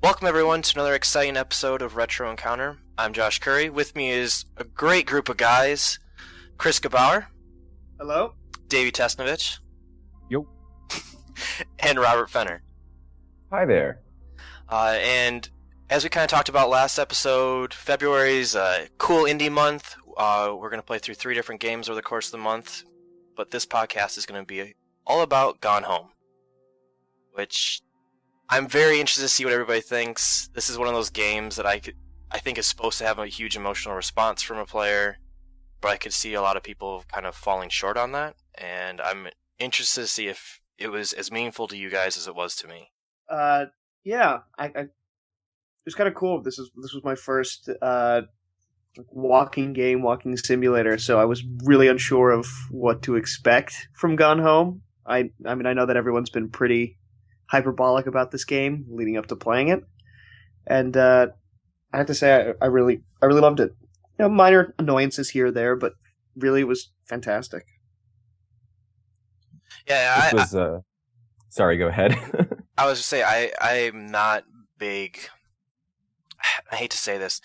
Welcome everyone to another exciting episode of Retro Encounter. I'm Josh Curry. With me is a great group of guys. Chris Gebauer. Hello. Davi Tesnovich. Yo. And Robert Fenner. Hi there. And as we kind of talked about last episode, February's a cool indie month. We're going to play through 3 different games over the course of the month. But this podcast is going to be all about Gone Home, which I'm very interested to see what everybody thinks. This is one of those games that I think is supposed to have a huge emotional response from a player, but I could see a lot of people kind of falling short on that, and I'm interested to see if it was as meaningful to you guys as it was to me. Yeah, it was kind of cool. This was my first walking simulator, so I was really unsure of what to expect from Gone Home. I mean, I know that everyone's been pretty hyperbolic about this game leading up to playing it, and I have to say I really loved it. You know, minor annoyances here or there, but really it was fantastic. Yeah, this was, sorry, go ahead. I was just say I'm not big. I hate to say this.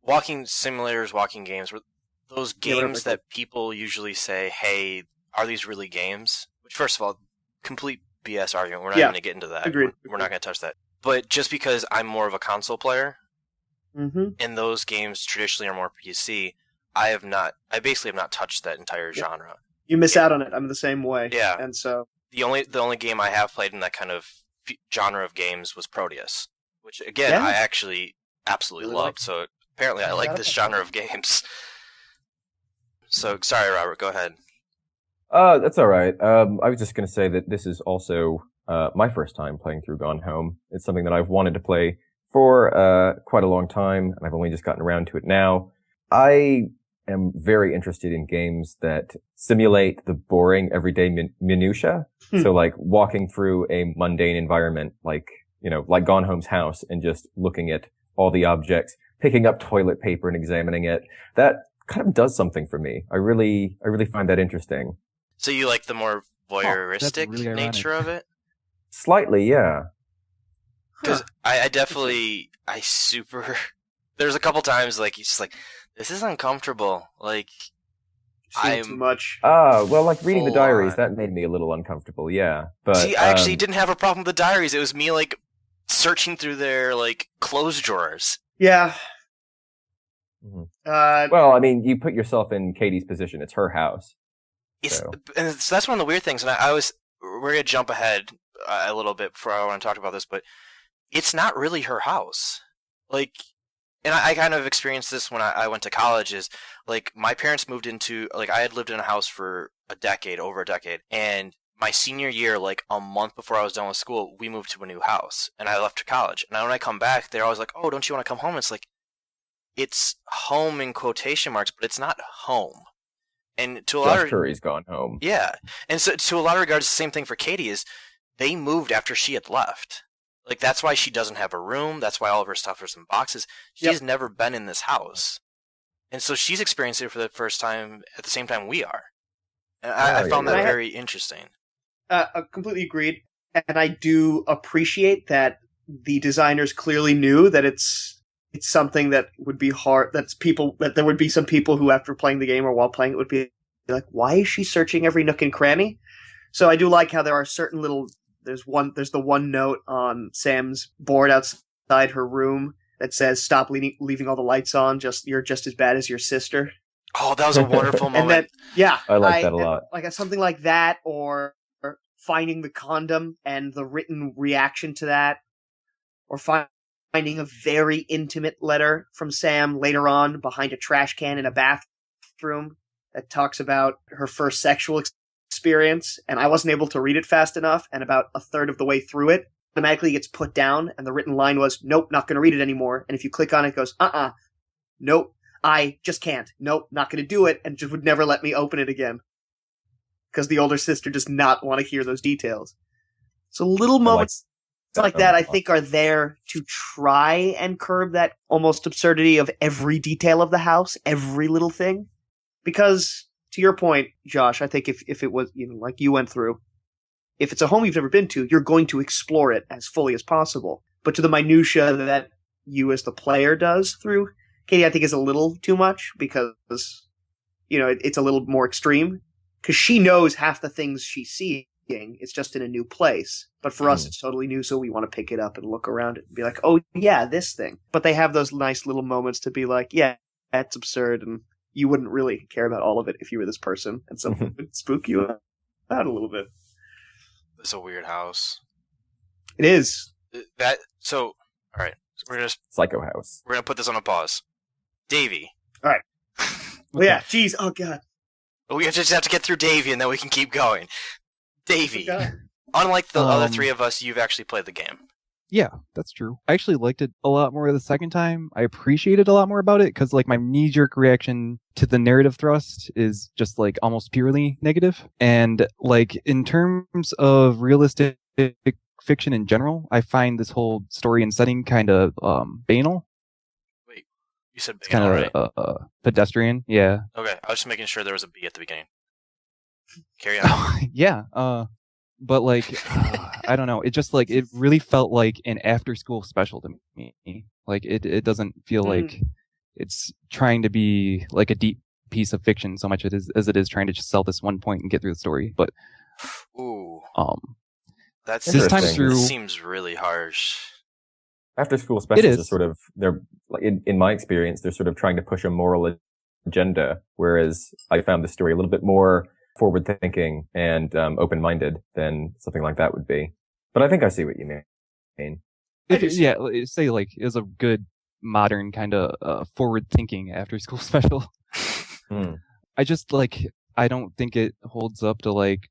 Walking simulators, walking games were those games that people usually say, "Hey, are these really games?" Which, first of all, complete BS argument. We're not going to get into that. Agreed. We're not going to touch that. But just because I'm more of a console player, and those games traditionally are more PC, I basically have not touched that entire genre. You miss out on it. I'm the same way. Yeah. And so the only game I have played in that kind of genre of games was Proteus, which again I actually absolutely loved. So apparently I like this genre of games. So sorry, Robert, go ahead. That's all right. I was just going to say that this is also my first time playing through Gone Home. It's something that I've wanted to play for quite a long time, and I've only just gotten around to it now. I am very interested in games that simulate the boring everyday minutia. So like walking through a mundane environment, like Gone Home's house, and just looking at all the objects, picking up toilet paper and examining it. That kind of does something for me. I really find that interesting. So you like the more voyeuristic nature of it? Slightly, yeah. Because I there's a couple times like it's just like, this is uncomfortable. Like too much. Well, like reading the diaries, that made me a little uncomfortable. Yeah, but see, I actually didn't have a problem with the diaries. It was me like searching through their like clothes drawers. Yeah. Well, I mean, you put yourself in Katie's position. It's her house. So that's one of the weird things, and we're going to jump ahead a little bit before I want to talk about this, but it's not really her house. Like, and I kind of experienced this when I went to college, is, like, my parents moved into, like, I had lived in a house for over a decade, and my senior year, like, a month before I was done with school, we moved to a new house, and I left to college. And when I come back, they're always like, "Oh, don't you want to come home?" It's like, it's home in quotation marks, but it's not home. And to a lot of Curry's gone home. Yeah, and so to a lot of regards, the same thing for Katie is they moved after she had left. Like, that's why she doesn't have a room. That's why all of her stuff is in boxes. She's never been in this house, and so she's experiencing it for the first time at the same time we are. And I found that very interesting. Completely agreed, and I do appreciate that the designers clearly knew that it's something that would be hard. That there would be some people who, after playing the game or while playing it, would be like, "Why is she searching every nook and cranny?" So I do like how there are certain little. There's the one note on Sam's board outside her room that says, "Stop leaving all the lights on. You're just as bad as your sister." Oh, that was a wonderful moment. And then, I like that a lot. Like something like that, or finding the condom and the written reaction to that, or finding a very intimate letter from Sam later on behind a trash can in a bathroom that talks about her first sexual experience, and I wasn't able to read it fast enough, and about a third of the way through it, automatically gets put down, and the written line was, "Nope, not going to read it anymore." And if you click on it, it goes, "Nope, I just can't. Nope, not going to do it," and just would never let me open it again. Because the older sister does not want to hear those details. So little moments like that, I think, are there to try and curb that almost absurdity of every detail of the house, every little thing. Because, to your point, Josh, I think if it was, like you went through, if it's a home you've never been to, you're going to explore it as fully as possible. but to the minutia that you as the player does through Katie, I think is a little too much because, it's a little more extreme. Because she knows half the things she's seeing. It's just in a new place. But for us, it's totally new, so we want to pick it up and look around it and be like, oh, yeah, this thing. But they have those nice little moments to be like, yeah, that's absurd, and you wouldn't really care about all of it if you were this person, and something would spook you out a little bit. It's a weird house. It is. All right. We're gonna Psycho House. We're gonna put this on a pause. Davey. All right. Well, yeah. Jeez. Oh God. We just have to get through Davey, and then we can keep going. Davey. Okay. Unlike the other three of us, you've actually played the game. Yeah, that's true. I actually liked it a lot more the second time. I appreciated a lot more about it because, like, my knee-jerk reaction to the narrative thrust is just, like, almost purely negative. And, like, in terms of realistic fiction in general, I find this whole story and setting kind of banal. Wait, you said It's banal, kind of right? pedestrian. Yeah. Okay, I was just making sure there was a B at the beginning. Carry on. Yeah. But like, I don't know. It just like, it really felt like an after school special to me. Like it doesn't feel like it's trying to be like a deep piece of fiction so much as it is trying to just sell this one point and get through the story. But, Ooh. That's this time through seems really harsh. After school specials are sort of, they're like, in my experience, they're sort of trying to push a moral agenda. Whereas I found the story a little bit more forward thinking and open-minded than something like that would be. But I think I see what you mean. Say like it was a good modern kind of forward thinking after school special. I just like, I don't think it holds up to like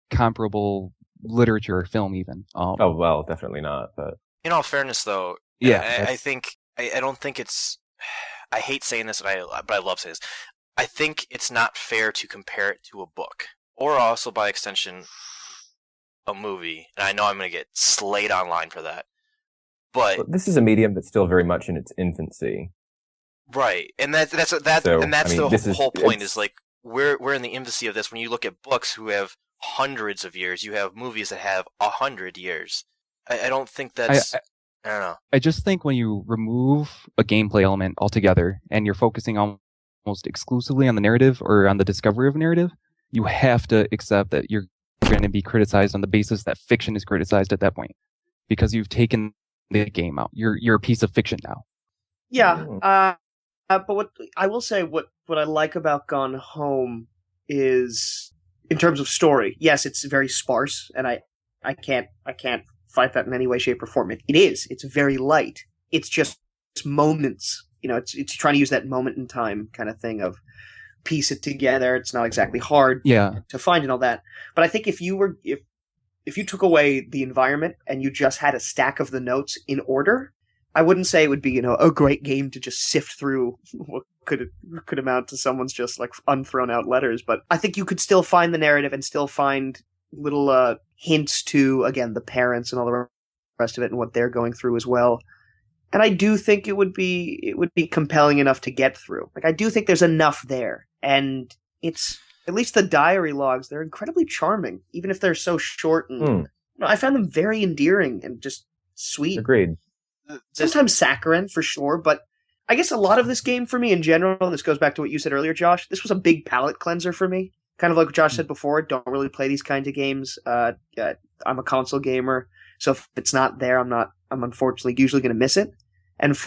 comparable literature or film even. Oh, well, definitely not. But in all fairness, though, yeah, I don't think it's. I hate saying this, but I love saying this. I think it's not fair to compare it to a book, or also by extension, a movie. And I know I'm going to get slayed online for that. But this is a medium that's still very much in its infancy, right? And that's the whole point. Is like we're in the infancy of this. When you look at books who have hundreds of years, you have movies that have 100 years. I don't think that's. I don't know. I just think when you remove a gameplay element altogether and you're focusing almost exclusively on the narrative or on the discovery of a narrative, you have to accept that you're going to be criticized on the basis that fiction is criticized at that point because you've taken the game out. You're a piece of fiction now. Yeah. But what I will say, what I like about Gone Home is in terms of story. Yes, it's very sparse, and I can't fight that in any way, shape, or form. It is. It's very light. It's just moments. It's trying to use that moment in time kind of thing of piece it together. It's not exactly hard to find and all that. But I think if you took away the environment and you just had a stack of the notes in order, I wouldn't say it would be, a great game to just sift through what could amount to someone's just like unthrown out letters. But I think you could still find the narrative and still find little hints to, again, the parents and all the rest of it and what they're going through as well. And I do think it would be compelling enough to get through. Like, I do think there's enough there. And it's, at least the diary logs, they're incredibly charming, even if they're so short. And I found them very endearing and just sweet. Agreed. Sometimes saccharine, for sure, but I guess a lot of this game for me in general, and this goes back to what you said earlier, Josh, this was a big palate cleanser for me. Kind of like what Josh said before, don't really play these kinds of games. I'm a console gamer, so if it's not there, I'm unfortunately usually going to miss it. And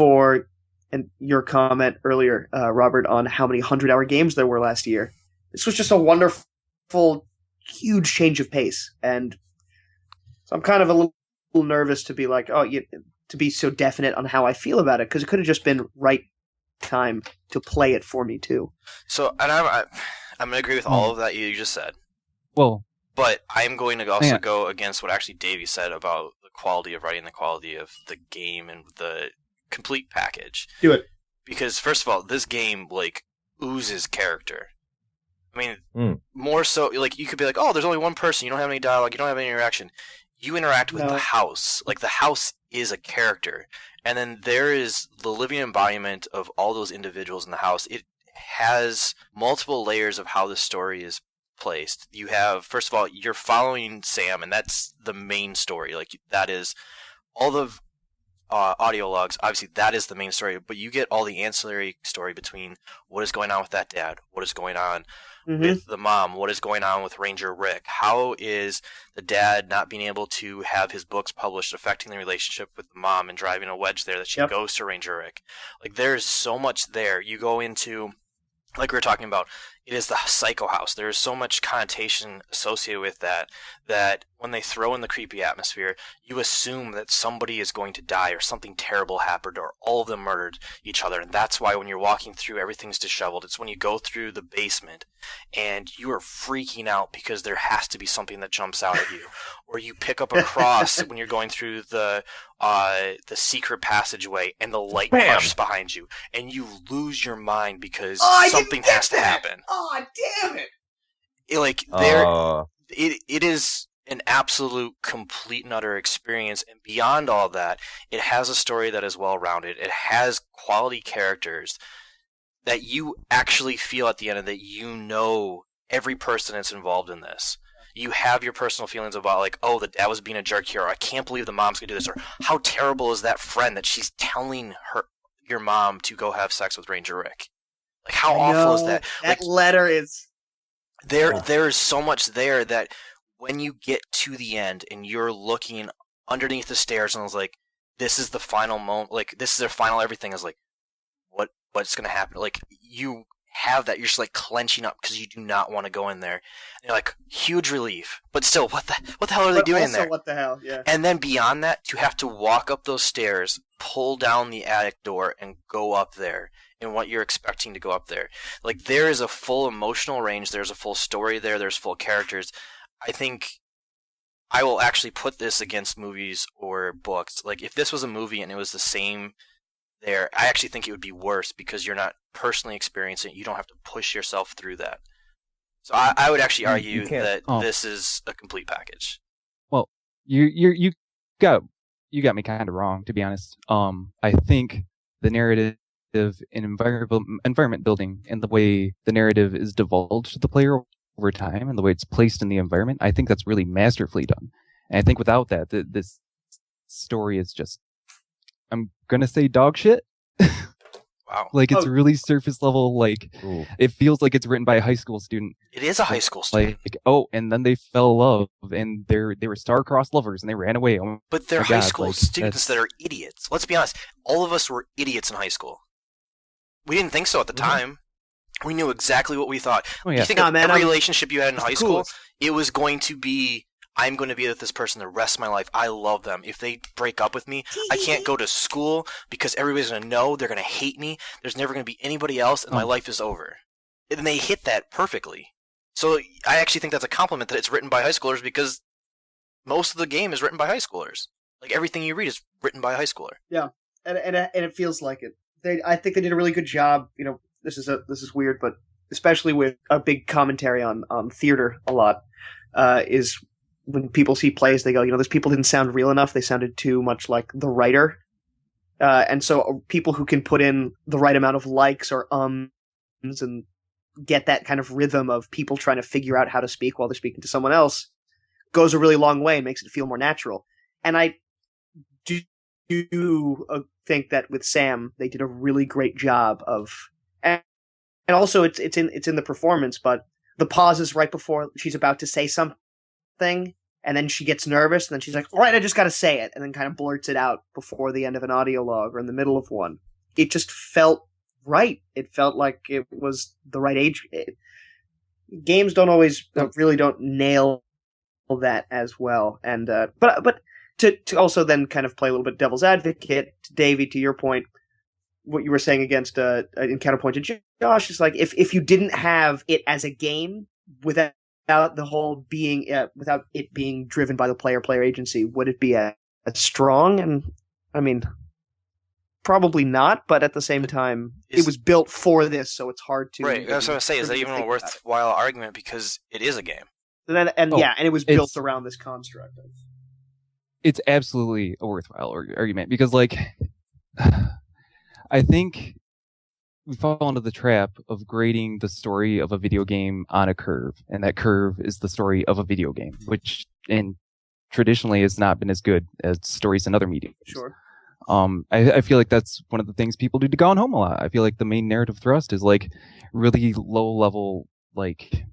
your comment earlier, Robert, on how many 100-hour games there were last year, this was just a wonderful, huge change of pace. And so I'm kind of a little nervous to be like, to be so definite on how I feel about it, because it could have just been right time to play it for me too. So, and I'm going to agree with all of that you just said. Well, but I'm going to also go against what actually Davey said about the quality of writing, the quality of the game, and the complete package. Do it. Because, first of all, this game, like, oozes character. I mean, more so, like, you could be like, oh, there's only one person, you don't have any dialogue, you don't have any interaction. You interact with the house. Like, the house is a character. And then there is the living embodiment of all those individuals in the house. It has multiple layers of how the story is placed. You have, first of all, you're following Sam, and that's the main story. Like, that is all audio logs, obviously that is the main story, but you get all the ancillary story between what is going on with that dad, what is going on with the mom, what is going on with Ranger Rick, how is the dad not being able to have his books published affecting the relationship with the mom and driving a wedge there that she goes to Ranger Rick. Like, there's so much there. You go into, like we were talking about, it is the psycho house. There is so much connotation associated with that when they throw in the creepy atmosphere, you assume that somebody is going to die or something terrible happened or all of them murdered each other. And that's why when you're walking through, everything's disheveled. It's when you go through the basement and you are freaking out because there has to be something that jumps out at you. Or you pick up a cross when you're going through the secret passageway and the light flashes behind you and you lose your mind because something has to happen. Oh, damn it! It is an absolute, complete and utter experience, and beyond all that, it has a story that is well-rounded. It has quality characters that you actually feel at the end of that you know every person that's involved in this. You have your personal feelings about, like, oh, the dad was being a jerk here, or I can't believe the mom's going to do this, or how terrible is that friend that she's telling your mom to go have sex with Ranger Rick. Like, how awful is that? That letter is... There is so much there that when you get to the end and you're looking underneath the stairs and it's like, this is the final moment, like, this is their final everything, is like, what's going to happen? Like, you have that, you're just, like, clenching up because you do not want to go in there. And you're like, huge relief. But still, what the hell are they doing in there? What the hell, yeah. And then beyond that, to have to walk up those stairs, pull down the attic door, and go up there. And what you're expecting to go up there. Like, there is a full emotional range, there's a full story there's full characters. I think I will actually put this against movies or books. Like, if this was a movie and it was the same there, I actually think it would be worse because you're not personally experiencing it. You don't have to push yourself through that. So I would actually argue that this is a complete package. Well, you got me kind of wrong, to be honest. I think the narrative in environment building and the way the narrative is divulged to the player over time and the way it's placed in the environment, I think that's really masterfully done. And I think without that, this story is just, I'm gonna say, dog shit. Wow. Like, it's really surface level. Like, it feels like it's written by a high school student. It is a high school student. Like, and then they fell in love, and they were star-crossed lovers, and they ran away. Oh, but they're high school students that are idiots. Let's be honest. All of us were idiots in high school. We didn't think so at the time. We knew exactly what we thought. Oh, yeah. You think of every relationship you had in high school, it was going to be, I'm going to be with this person the rest of my life. I love them. If they break up with me, I can't go to school because everybody's going to know. They're going to hate me. There's never going to be anybody else, and my life is over. And they hit that perfectly. So I actually think that's a compliment that it's written by high schoolers because most of the game is written by high schoolers. Like, everything you read is written by a high schooler. Yeah, and it feels like it. I think they did a really good job. You know, this is weird, but especially with a big commentary on theater a lot, is when people see plays, they go, you know, those people didn't sound real enough. They sounded too much like the writer. And so people who can put in the right amount of likes or ums and get that kind of rhythm of people trying to figure out how to speak while they're speaking to someone else goes a really long way and makes it feel more natural. And I do think that with Sam, they did a really great job of, and also it's in the performance, but the pauses right before she's about to say something, and then she gets nervous, and then she's like, all right, I just got to say it, and then kind of blurts it out before the end of an audio log or in the middle of one. It just felt right. It felt like it was the right age. Games don't always really don't nail that as well, and but to also then kind of play a little bit devil's advocate, Davey, to your point, what you were saying against in counterpoint to Josh is like if you didn't have it as a game without the whole being without it being driven by the player agency, would it be as strong? And I mean, probably not, but at the same time, it was built for this, so it's hard to. Right, I was going to say, is that even a worthwhile argument because it is a game? And it was built around this construct. It's absolutely a worthwhile argument because, like, I think we fall into the trap of grading the story of a video game on a curve, and that curve is the story of a video game, which traditionally has not been as good as stories in other media. Sure. I feel like that's one of the things people do to Gone Home a lot. I feel like the main narrative thrust is like really low level, like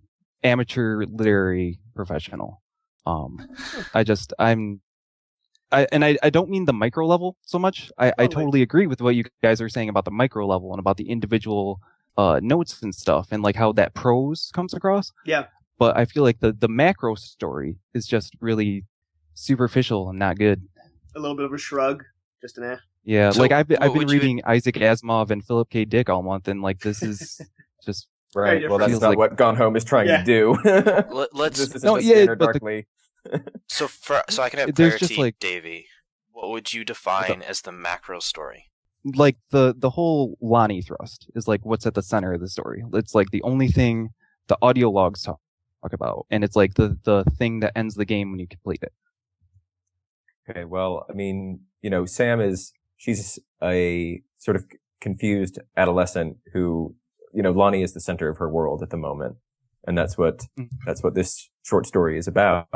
amateur literary professional. I don't mean the micro level so much. I totally agree with what you guys are saying about the micro level and about the individual notes and stuff and like how that prose comes across. Yeah. But I feel like the macro story is just really superficial and not good. A little bit of a shrug, just an Yeah, So like I've been would you- reading Isaac Asimov and Philip K. Dick all month, and like this is just Right. Well, that's Feels not like- what Gone Home is trying Yeah. to do. Let's. This isn't No, a yeah, Scanner but the- Darkly. So I can have There's clarity, just, like- Davey. What would you define as the macro story? like the whole Lonnie thrust is like what's at the center of the story. It's like the only thing the audio logs talk about, and it's like the thing that ends the game when you complete it. Okay, well, I mean, she's a sort of confused adolescent who, Lonnie is the center of her world at the moment. And that's what this short story is about.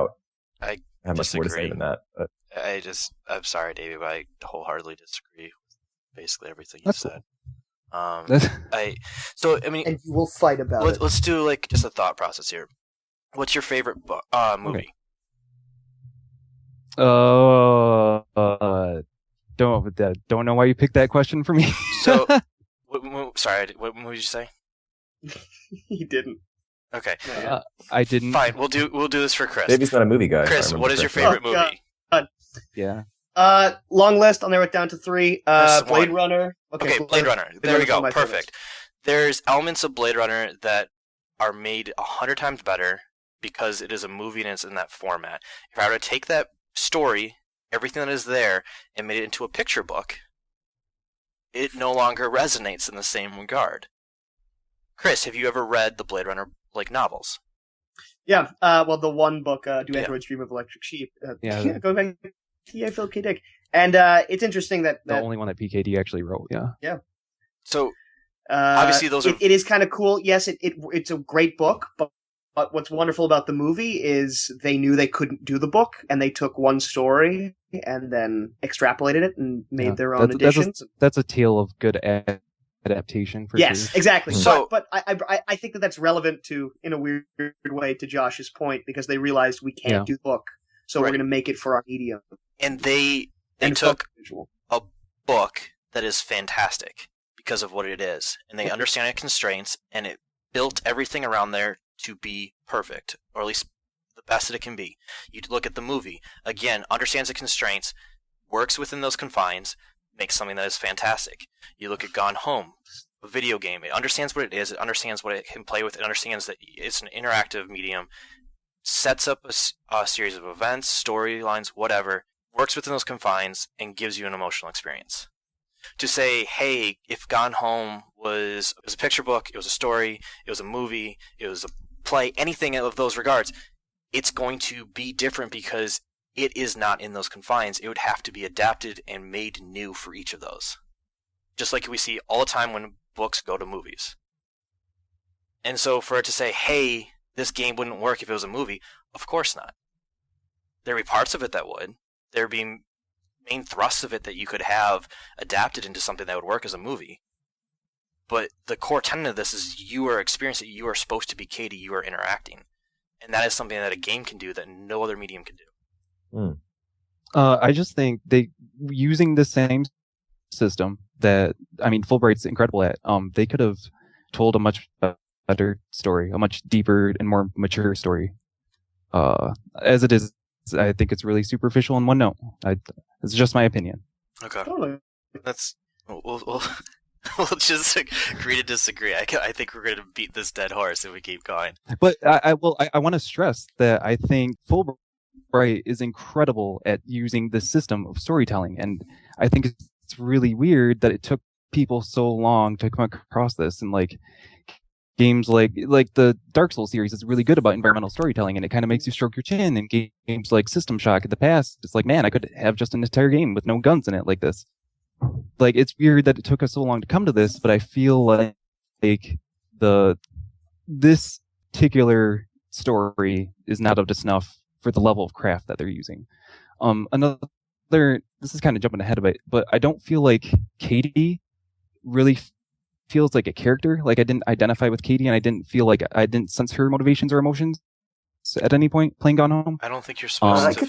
I have much more to say disagree. than that. But I'm sorry, Davey, but I wholeheartedly disagree with basically everything you That's said. That's- I mean, and you will fight about it. let's do like just a thought process here. What's your favorite movie? Don't know why you picked that question for me. So, sorry, what did you say? He didn't. Okay, I didn't. fine. We'll do this for Chris. Davy's not a movie guy. if I Chris, remember what is your correctly. favorite Oh, God. movie? Yeah. Long list. I'll narrow it down to 3. There's Blade one. Runner. Okay, Blade Runner. There we Runner's one go. of my favorites. Perfect. There's elements of Blade Runner that are made 100 times better because it is a movie and it's in that format. If I were to take that story, everything that is there, and made it into a picture book, it no longer resonates in the same regard. Chris, have you ever read the Blade Runner novels? Yeah. Well, the one book, Do Yeah. Androids Dream of Electric Sheep? Yeah. Going back to Philip K. Dick. And it's interesting that The only one that PKD actually wrote. Yeah. So, obviously those are... It is kind of cool. Yes, it's a great book, but what's wonderful about the movie is they knew they couldn't do the book, and they took one story and then extrapolated it and made Yeah. their own That's- additions. That's a tale of good adaptation for Yes, sure. exactly. So- but I think that's relevant to, in a weird way, to Josh's point, because they realized we can't Yeah. do the book, so Right. we're going to make it for our medium. And they And took visual. a book that is fantastic because of what it is, and they understand its constraints, and it built everything around there to be perfect, or at least the best that it can be. You look at the movie, again, understands the constraints, works within those confines, makes something that is fantastic. You look at Gone Home, a video game, it understands what it is, it understands what it can play with, it understands that it's an interactive medium, sets up a series of events, storylines, whatever, works within those confines, and gives you an emotional experience. To say, hey, if Gone Home was a picture book, it was a story, it was a movie, it was a play, anything of those regards, it's going to be different because it is not in those confines. It would have to be adapted and made new for each of those. Just like we see all the time when books go to movies. And so for it to say, hey, this game wouldn't work if it was a movie, of course not. There'd be parts of it that would. There'd be main thrusts of it that you could have adapted into something that would work as a movie. But the core tenet of this is you are experiencing it. You are supposed to be Katie. You are interacting. And that is something that a game can do that no other medium can do. I just think they using the same system that Fulbright's incredible at. They could have told a much better story, a much deeper and more mature story. As it is, I think it's really superficial and one note. It's just my opinion. Okay. Totally. That's... We'll just agree to disagree. I think we're going to beat this dead horse if we keep going. But I want to stress that I think Fulbright is incredible at using this system of storytelling, and I think it's really weird that it took people so long to come across this. And games like the Dark Souls series is really good about environmental storytelling, and it kind of makes you stroke your chin. And games like System Shock in the past, it's like, man, I could have just an entire game with no guns in it like this. It's weird that it took us so long to come to this, but I feel like this particular story is not up to snuff for the level of craft that they're using. Another this is kind of jumping ahead of it, but I don't feel like Katie really feels like a character. Like I didn't identify with Katie, and I didn't feel like I didn't sense her motivations or emotions at any point playing Gone Home. I don't think you're supposed I to.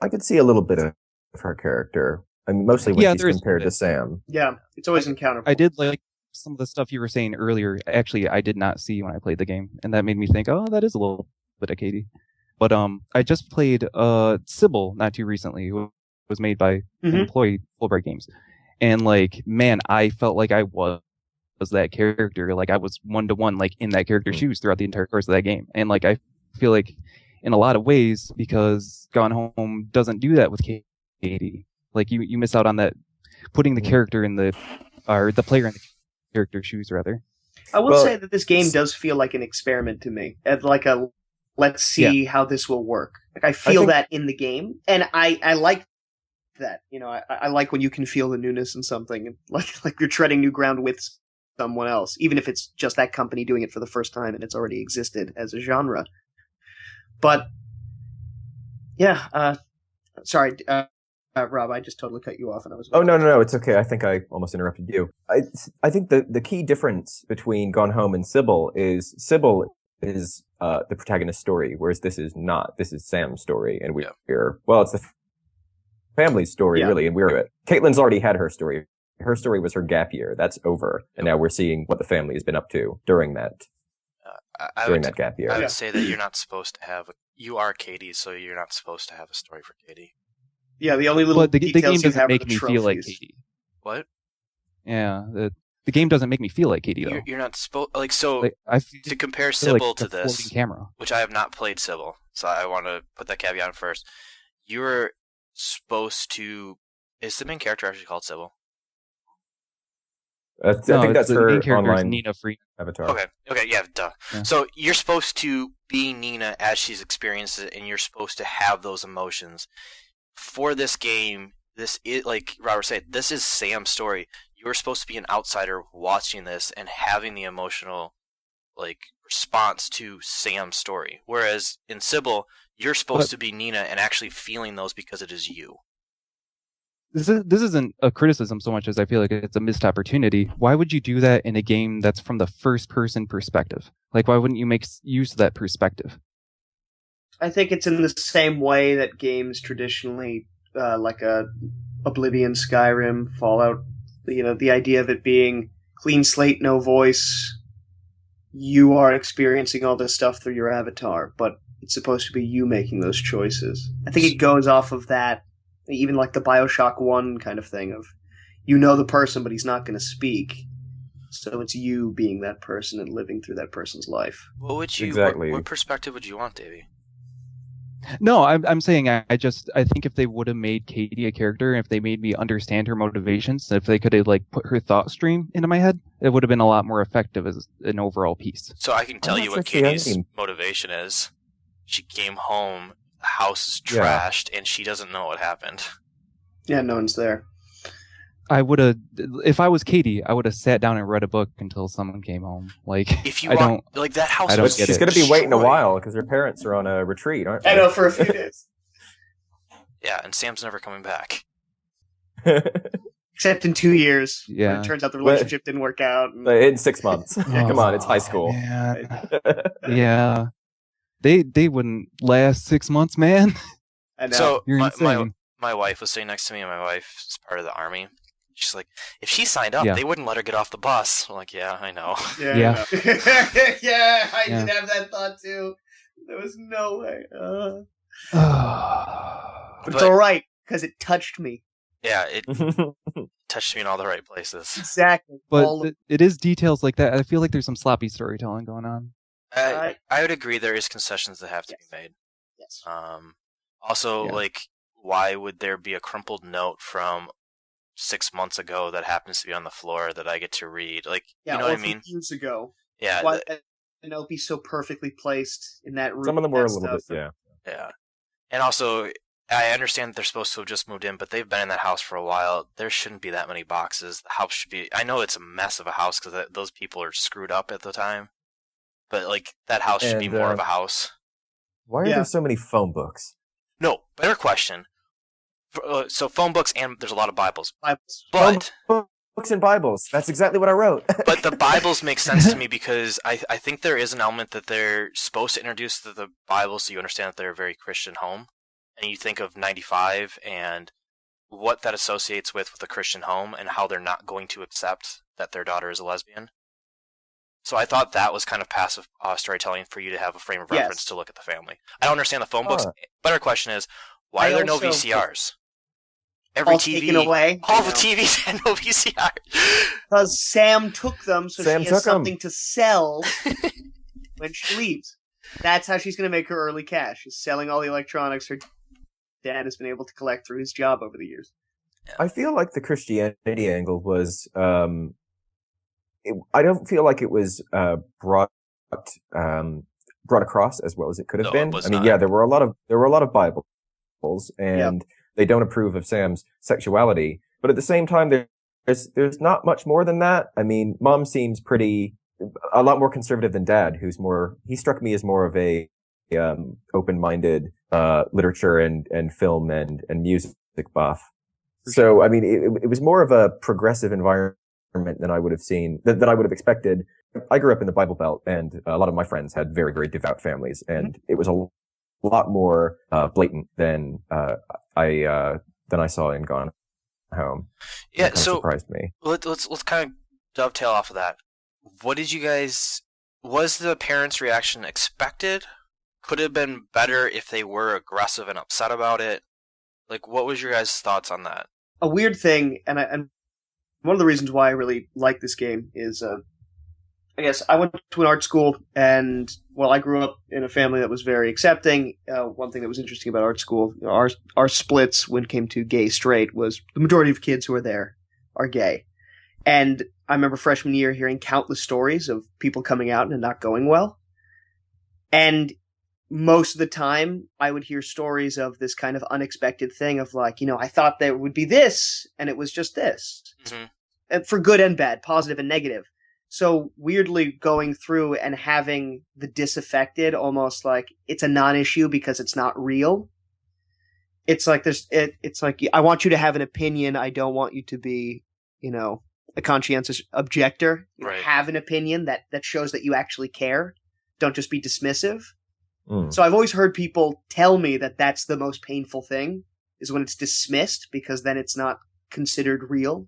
could see a little bit of her character. I mean, mostly when she's compared to Sam. Yeah, it's always in counterpoint. I did like some of the stuff you were saying earlier. Actually, I did not see when I played the game, and that made me think, oh, that is a little bit of Katie. But I just played Sybil not too recently. It was made by an employee, Fulbright Games, and like, man, I felt like I was that character. Like I was 1-to-1, like in that character's shoes throughout the entire course of that game. And like I feel like in a lot of ways, because Gone Home doesn't do that with Katie. Like you miss out on that, putting the character in the player in the character's shoes rather. I will say that this game does feel like an experiment to me. Like a let's see how this will work. Like I feel that in the game, and I like that. You know, I like when you can feel the newness in something, like you're treading new ground with someone else, even if it's just that company doing it for the first time and it's already existed as a genre. But yeah, sorry, Rob, I just totally cut you off, and I was. Oh no, it's okay. I think I almost interrupted you. I think the key difference between Gone Home and Sybil is the protagonist's story, whereas this is not. This is Sam's story, and we're it's the family's story really, and we're it. Caitlin's already had her story. Her story was her gap year. That's over, and now we're seeing what the family has been up to during that that gap year. I would say that you're not supposed to have. You are Katie, so you're not supposed to have a story for Katie. Yeah, the only little the details game you doesn't have make are me the feel like trophies. Katie. What? Yeah, the game doesn't make me feel like Katie though. You're not supposed so. Like, to compare feel Sybil like to a floating this, camera. which I have not played Sybil, so I want to put that caveat on first. You're supposed to. Is the main character actually called Sybil? I think that's her main character online is Nina Free. avatar. Okay, yeah, duh. Yeah. So you're supposed to be Nina as she's experienced it, and you're supposed to have those emotions. For this game, this is, like Robert said, this is Sam's story. You're supposed to be an outsider watching this and having the emotional, like, response to Sam's story. Whereas in Sybil, you're supposed to be Nina and actually feeling those because it is you. This isn't a criticism so much as I feel like it's a missed opportunity. Why would you do that in a game that's from the first person perspective? Like, why wouldn't you make use of that perspective? I think it's in the same way that games traditionally, like Oblivion, Skyrim, Fallout, the idea of it being clean slate, no voice. You are experiencing all this stuff through your avatar, but it's supposed to be you making those choices. I think it goes off of that. Even like the BioShock 1 kind of thing of, the person, but he's not going to speak. So it's you being that person and living through that person's life. What would you? Exactly. What perspective would you want, Davey? No, I'm saying I think if they would have made Katie a character, if they made me understand her motivations, if they could have like put her thought stream into my head, it would have been a lot more effective as an overall piece. So I can tell you what Katie's motivation is. She came home. The house is trashed, and she doesn't know what happened. Yeah, no one's there. I would have, if I was Katie, I would have sat down and read a book until someone came home. Like, if you want, like that house, I don't get she's it. going to be waiting a while because her parents are on a retreat, aren't they? I know, for a few days. Yeah, and Sam's never coming back. Except in 2 years. Yeah. It turns out the relationship didn't work out. And... In 6 months. Come on, it's high school. Yeah. They wouldn't last 6 months, man. I know. So You're insane. my wife was sitting next to me, and my wife is part of the army. She's like, if she signed up, they wouldn't let her get off the bus. I'm like, yeah, I know. Yeah. I did have that thought too. There was no way. But it's all right because it touched me. Yeah, it touched me in all the right places. Exactly. But it is details like that. I feel like there's some sloppy storytelling going on. I would agree. There is concessions that have to be made. Yes. Also, like, why would there be a crumpled note from 6 months ago that happens to be on the floor that I get to read? Like, you know what I mean? Years ago. Yeah. Why an note be so perfectly placed in that room? Some of them were a little bit, Yeah. And also, I understand that they're supposed to have just moved in, but they've been in that house for a while. There shouldn't be that many boxes. The house should be... I know it's a mess of a house because those people are screwed up at the time. But, like, that house should be more of a house. Why are there so many phone books? No, better question. So phone books, and there's a lot of Bibles. Bibles. But Books and Bibles. That's exactly what I wrote. but the Bibles make sense to me because I think there is an element that they're supposed to introduce to the Bible so you understand that they're a very Christian home. And you think of 95 and what that associates with a Christian home and how they're not going to accept that their daughter is a lesbian. So I thought that was kind of passive storytelling for you to have a frame of reference to look at the family. I don't understand the phone books. Better question is, why are there no VCRs? Every all TV, taken away. all the TVs had no VCR. Because Sam took them, so Sam she has took 'em. something to sell when she leaves. That's how she's going to make her early cash. She's selling all the electronics her dad has been able to collect through his job over the years. I feel like the Christianity angle was, I don't feel like it was brought across as well as it could have No, it been. was I mean, not. yeah, there were a lot of Bibles, and they don't approve of Sam's sexuality. But at the same time, there's not much more than that. I mean, Mom seems a lot more conservative than Dad, he struck me as more of a open-minded literature and film and music buff. So, I mean, it was more of a progressive environment than I would have seen, than I would have expected. I grew up in the Bible Belt, and a lot of my friends had very, very devout families, and it was a lot more blatant than I saw in Gone Home. Yeah, That so surprised me. let's kind of dovetail off of that. What did you guys? Was the parents' reaction expected? Could it have been better if they were aggressive and upset about it? Like, what was your guys' thoughts on that? A weird thing, and one of the reasons why I really like this game is, I guess I went to an art school, and while I grew up in a family that was very accepting, one thing that was interesting about art school, our splits when it came to gay straight was the majority of kids who are there are gay. And I remember freshman year hearing countless stories of people coming out and it not going well. And most of the time I would hear stories of this kind of unexpected thing of like, I thought there would be this and it was just this. Mm-hmm. And for good and bad, positive and negative. So weirdly going through and having the disaffected almost like it's a non-issue because it's not real. It's like it's like, I want you to have an opinion. I don't want you to be, a conscientious objector. Right. Have an opinion that shows that you actually care. Don't just be dismissive. Mm. So I've always heard people tell me that that's the most painful thing is when it's dismissed because then it's not considered real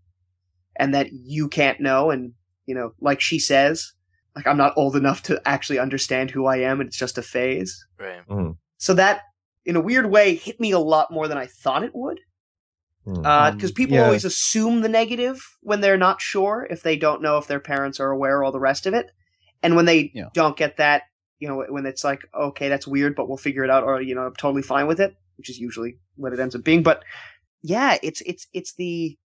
and that you can't know. And, like she says, like I'm not old enough to actually understand who I am and it's just a phase. Right. Mm. So that, in a weird way, hit me a lot more than I thought it would. Mm. Because people always assume the negative when they're not sure, if they don't know if their parents are aware, all the rest of it. And when they don't get that, when it's like, okay, that's weird, but we'll figure it out, or, I'm totally fine with it, which is usually what it ends up being. But yeah, it's the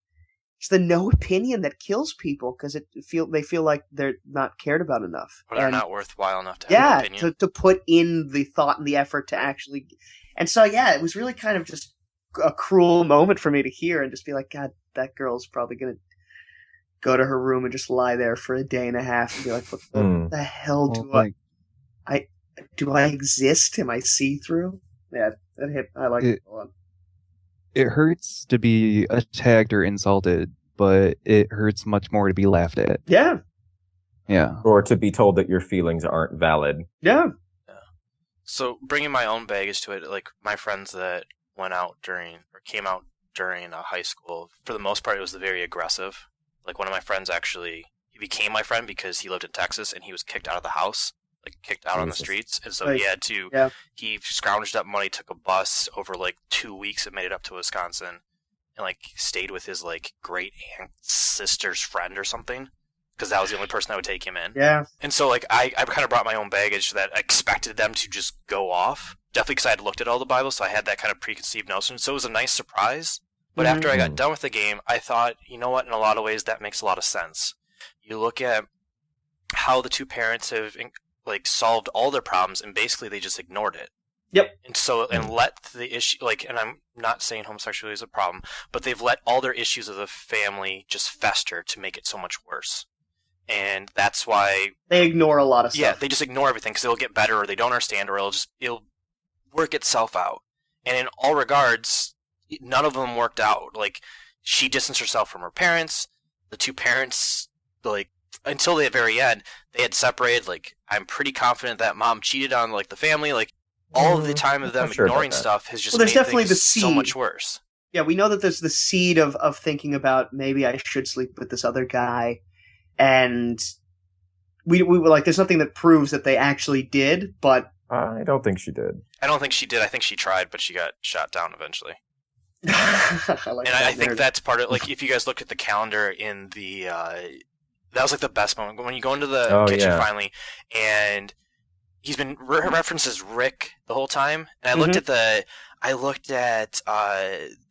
no opinion that kills people because they feel like they're not cared about enough. Or they're not worthwhile enough to have an opinion. to put in the thought and the effort to actually. And so, yeah, it was really kind of just a cruel moment for me to hear and just be like, God, that girl's probably going to go to her room and just lie there for a day and a half and be like, what the hell do I exist? Am I see-through? Yeah, that hit. I like it a lot. It hurts to be attacked or insulted, but it hurts much more to be laughed at. Yeah. Yeah. Or to be told that your feelings aren't valid. Yeah. So bringing my own baggage to it, like my friends that came out during high school, for the most part, it was very aggressive. Like one of my friends he became my friend because he lived in Texas and he was kicked out of the house, like kicked out on the streets. And so he scrounged up money, took a bus over like 2 weeks and made it up to Wisconsin and like stayed with his like great aunt's sister's friend or something. Because that was the only person that would take him in. Yeah. And so, like, I kind of brought my own baggage that I expected them to just go off. Definitely because I had looked at all the Bibles, so I had that kind of preconceived notion. So it was a nice surprise. But after I got done with the game, I thought, you know what? In a lot of ways, that makes a lot of sense. You look at how the two parents have, like, solved all their problems, and basically they just ignored it. Yep. And so, and let the issue, like, and I'm not saying homosexuality is a problem, but they've let all their issues of the family just fester to make it so much worse. And that's why they ignore a lot of stuff. Yeah, they just ignore everything because it'll get better, or they don't understand, or it'll work itself out. And in all regards, none of them worked out. Like, she distanced herself from her parents. The two parents, like, until the very end, they had separated. Like, I'm pretty confident that mom cheated on, like, the family. Like, all of the time of them not sure about ignoring that. stuff has just Well, there's made definitely things the so seed. much worse. Yeah, we know that there's the seed of thinking about maybe I should sleep with this other guy, and we were like, there's nothing that proves that they actually did, but I don't think she did. I don't think she did. I think she tried, but she got shot down eventually. I like And that I think narrative. that's part of, like, if you guys look at the calendar in the, that was like the best moment when you go into the kitchen finally, and he's been references Rick the whole time. And I looked at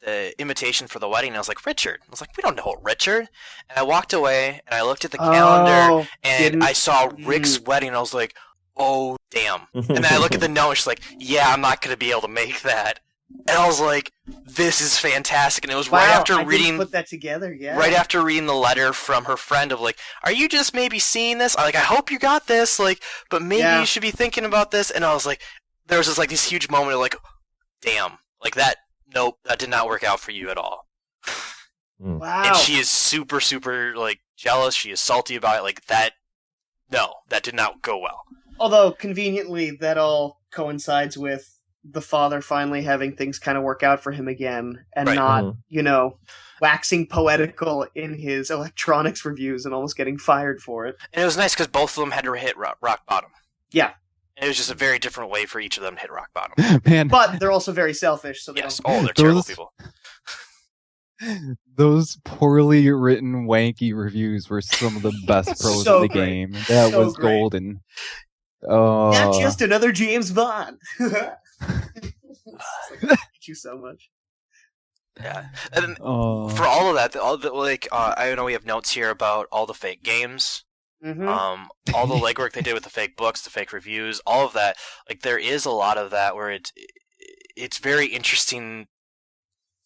the invitation for the wedding, and I was like, Richard. I was like, we don't know Richard. And I walked away, and I looked at the calendar, and I saw Rick's wedding, and I was like, oh, damn. And then I look at the note, and she's like, yeah, I'm not going to be able to make that. And I was like, this is fantastic. And it was right after I reading... didn't put that together, yeah. Right after reading the letter from her friend of, like, are you just maybe seeing this? I hope you got this, like, but maybe you should be thinking about this. And I was like, there was this huge moment of, like, damn, like, nope, that did not work out for you at all. Wow. And she is super, super, like, jealous. She is salty about it. Like, that did not go well. Although, conveniently, that all coincides with the father finally having things kind of work out for him again, and not, waxing poetical in his electronics reviews and almost getting fired for it. And it was nice because both of them had to hit rock bottom. Yeah. And it was just a very different way for each of them to hit rock bottom. Man. But they're also very selfish, so they Yes. don't... Oh, they're terrible people. Those poorly written, wanky reviews were some of the best pros So of the great. game. That So was great. golden. Oh, Not just another James Bond. Thank you so much. Yeah. And then for all of that, I know we have notes here about all the fake games. Mm-hmm. All the legwork they did with the fake books, the fake reviews, all of that. Like, there is a lot of that where it's very interesting,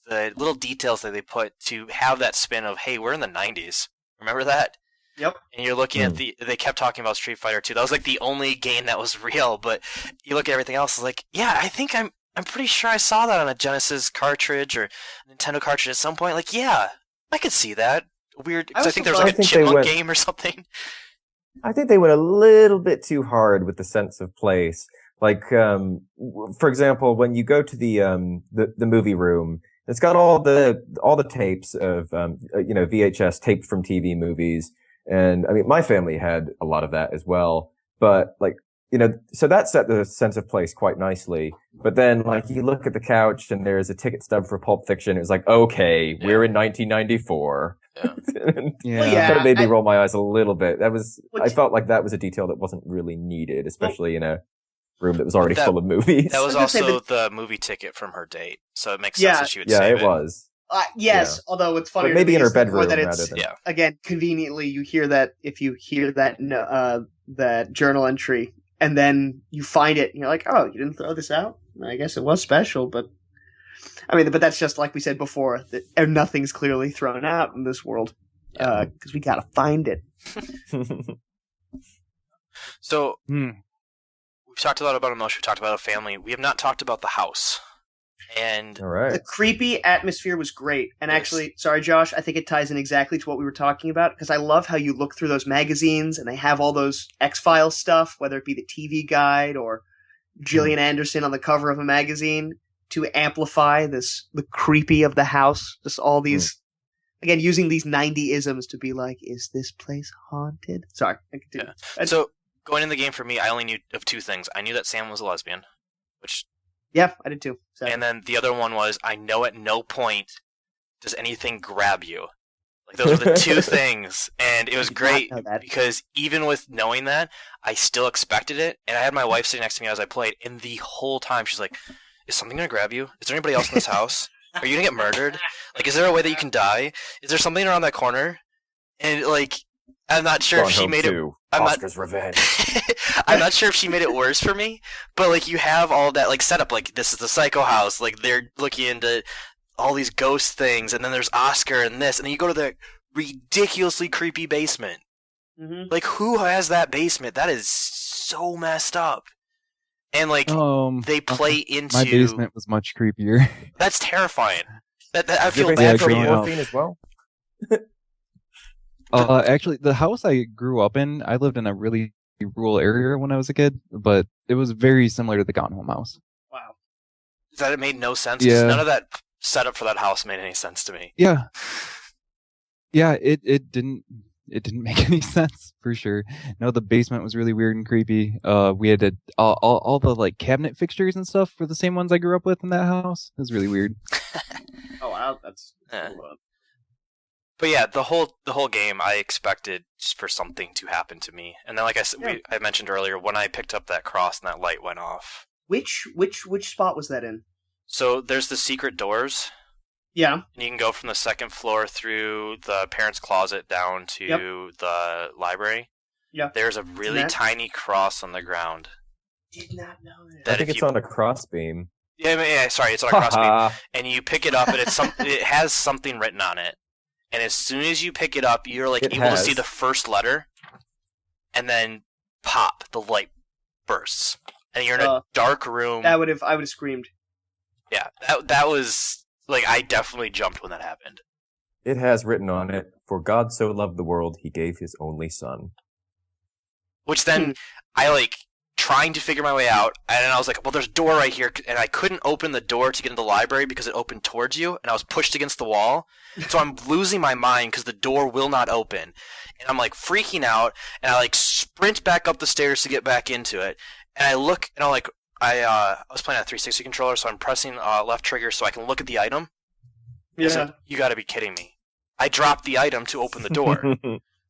the little details that they put to have that spin of, hey, we're in the 90s. Remember that? Yep. And you're looking at they kept talking about Street Fighter 2. That was like the only game that was real, but you look at everything else, it's like, yeah, I think I'm pretty sure I saw that on a Genesis cartridge or Nintendo cartridge at some point. Like, yeah, I could see that. Weird, because I think there was like a Chipmunk game or something. I think they went a little bit too hard with the sense of place. Like, for example, when you go to the movie room, it's got all the tapes of, VHS taped from TV movies. And I mean, my family had a lot of that as well. But like, so that set the sense of place quite nicely. But then, like, you look at the couch and there's a ticket stub for Pulp Fiction. It was like, okay, we're in 1994. Yeah. Well, yeah, Kind of made me roll my eyes a little bit. I felt like that was a detail that wasn't really needed, especially in a room that was already full of movies. That was also the movie ticket from her date, so it makes sense that she would save it. Yeah, it was. Yes, although it's funny. But maybe in her bedroom rather than... Again, conveniently, you hear that if you hear that journal entry, and then you find it, and you're like, oh, you didn't throw this out? I guess it was special, but... I mean, but that's just like we said before, that nothing's clearly thrown out in this world, because we gotta find it. So, we've talked a lot about emotion, we've talked about a family, we have not talked about the house. And all right. The creepy atmosphere was great. And actually, sorry, Josh, I think it ties in exactly to what we were talking about, because I love how you look through those magazines and they have all those X-Files stuff, whether it be the TV guide or Gillian Anderson on the cover of a magazine, to amplify the creepy of the house. Just all these, again, using these 90-isms to be like, is this place haunted? Sorry, I continue. Yeah. So, going in the game for me, I only knew of two things. I knew that Sam was a lesbian, which... Yeah, I did too. So. And then the other one was, I know at no point does anything grab you. Like, those were the two things. And it was great because even with knowing that, I still expected it. And I had my wife sitting next to me as I played, and the whole time she's like, is something going to grab you? Is there anybody else in this house? Are you going to get murdered? Like, is there a way that you can die? Is there something around that corner? And, like, I'm not sure if she made it... Oscar's Revenge. I'm not sure if she made it worse for me, but, like, you have all that, like, setup, like, this is the Psycho House, like, they're looking into all these ghost things, and then there's Oscar and this, and then you go to the ridiculously creepy basement. Mm-hmm. Like, who has that basement? That is so messed up. And, like, they play into... My basement was much creepier. That's terrifying. I feel You're bad basically for growing you. up. morphine as well. Actually, the house I grew up in, I lived in a really rural area when I was a kid, but it was very similar to the Gone Home house. Wow. That it made no sense. 'Cause Yeah. none of that setup for that house made any sense to me. Yeah. Yeah, it didn't make any sense for sure. No, the basement was really weird and creepy. We had all the like cabinet fixtures and stuff were the same ones I grew up with in that house. It was really weird. Oh wow, that's Yeah. cool. But yeah, the whole game, I expected for something to happen to me, and then like I said, Yeah. I mentioned earlier, when I picked up that cross and that light went off. Which spot was that in? So there's the secret doors, Yeah. and you can go from the second floor through the parents' closet down to Yep. the library. Yeah. There's a really that? tiny cross on the ground. Did not know that. That I think if it's you- on a crossbeam. Yeah, sorry, it's on a crossbeam. Haha. And you pick it up, and it has something written on it. And as soon as you pick it up, you're like It able to see has. the first letter, and then pop, the light bursts, and you're in a dark room. I would have screamed. Yeah, that was like I definitely jumped when that happened. It has written on it, "For God so loved the world, he gave his only son." Which then I like trying to figure my way out, and I was like, well, there's a door right here, and I couldn't open the door to get into the library because it opened towards you, and I was pushed against the wall. So I'm losing my mind because the door will not open, and I'm like freaking out, and I like sprint back up the stairs to get back into it, and I look, and I'm like, I was playing on a 360 controller, so I'm pressing left trigger so I can look at the item. I said, you got to be kidding me! I dropped the item to open the door,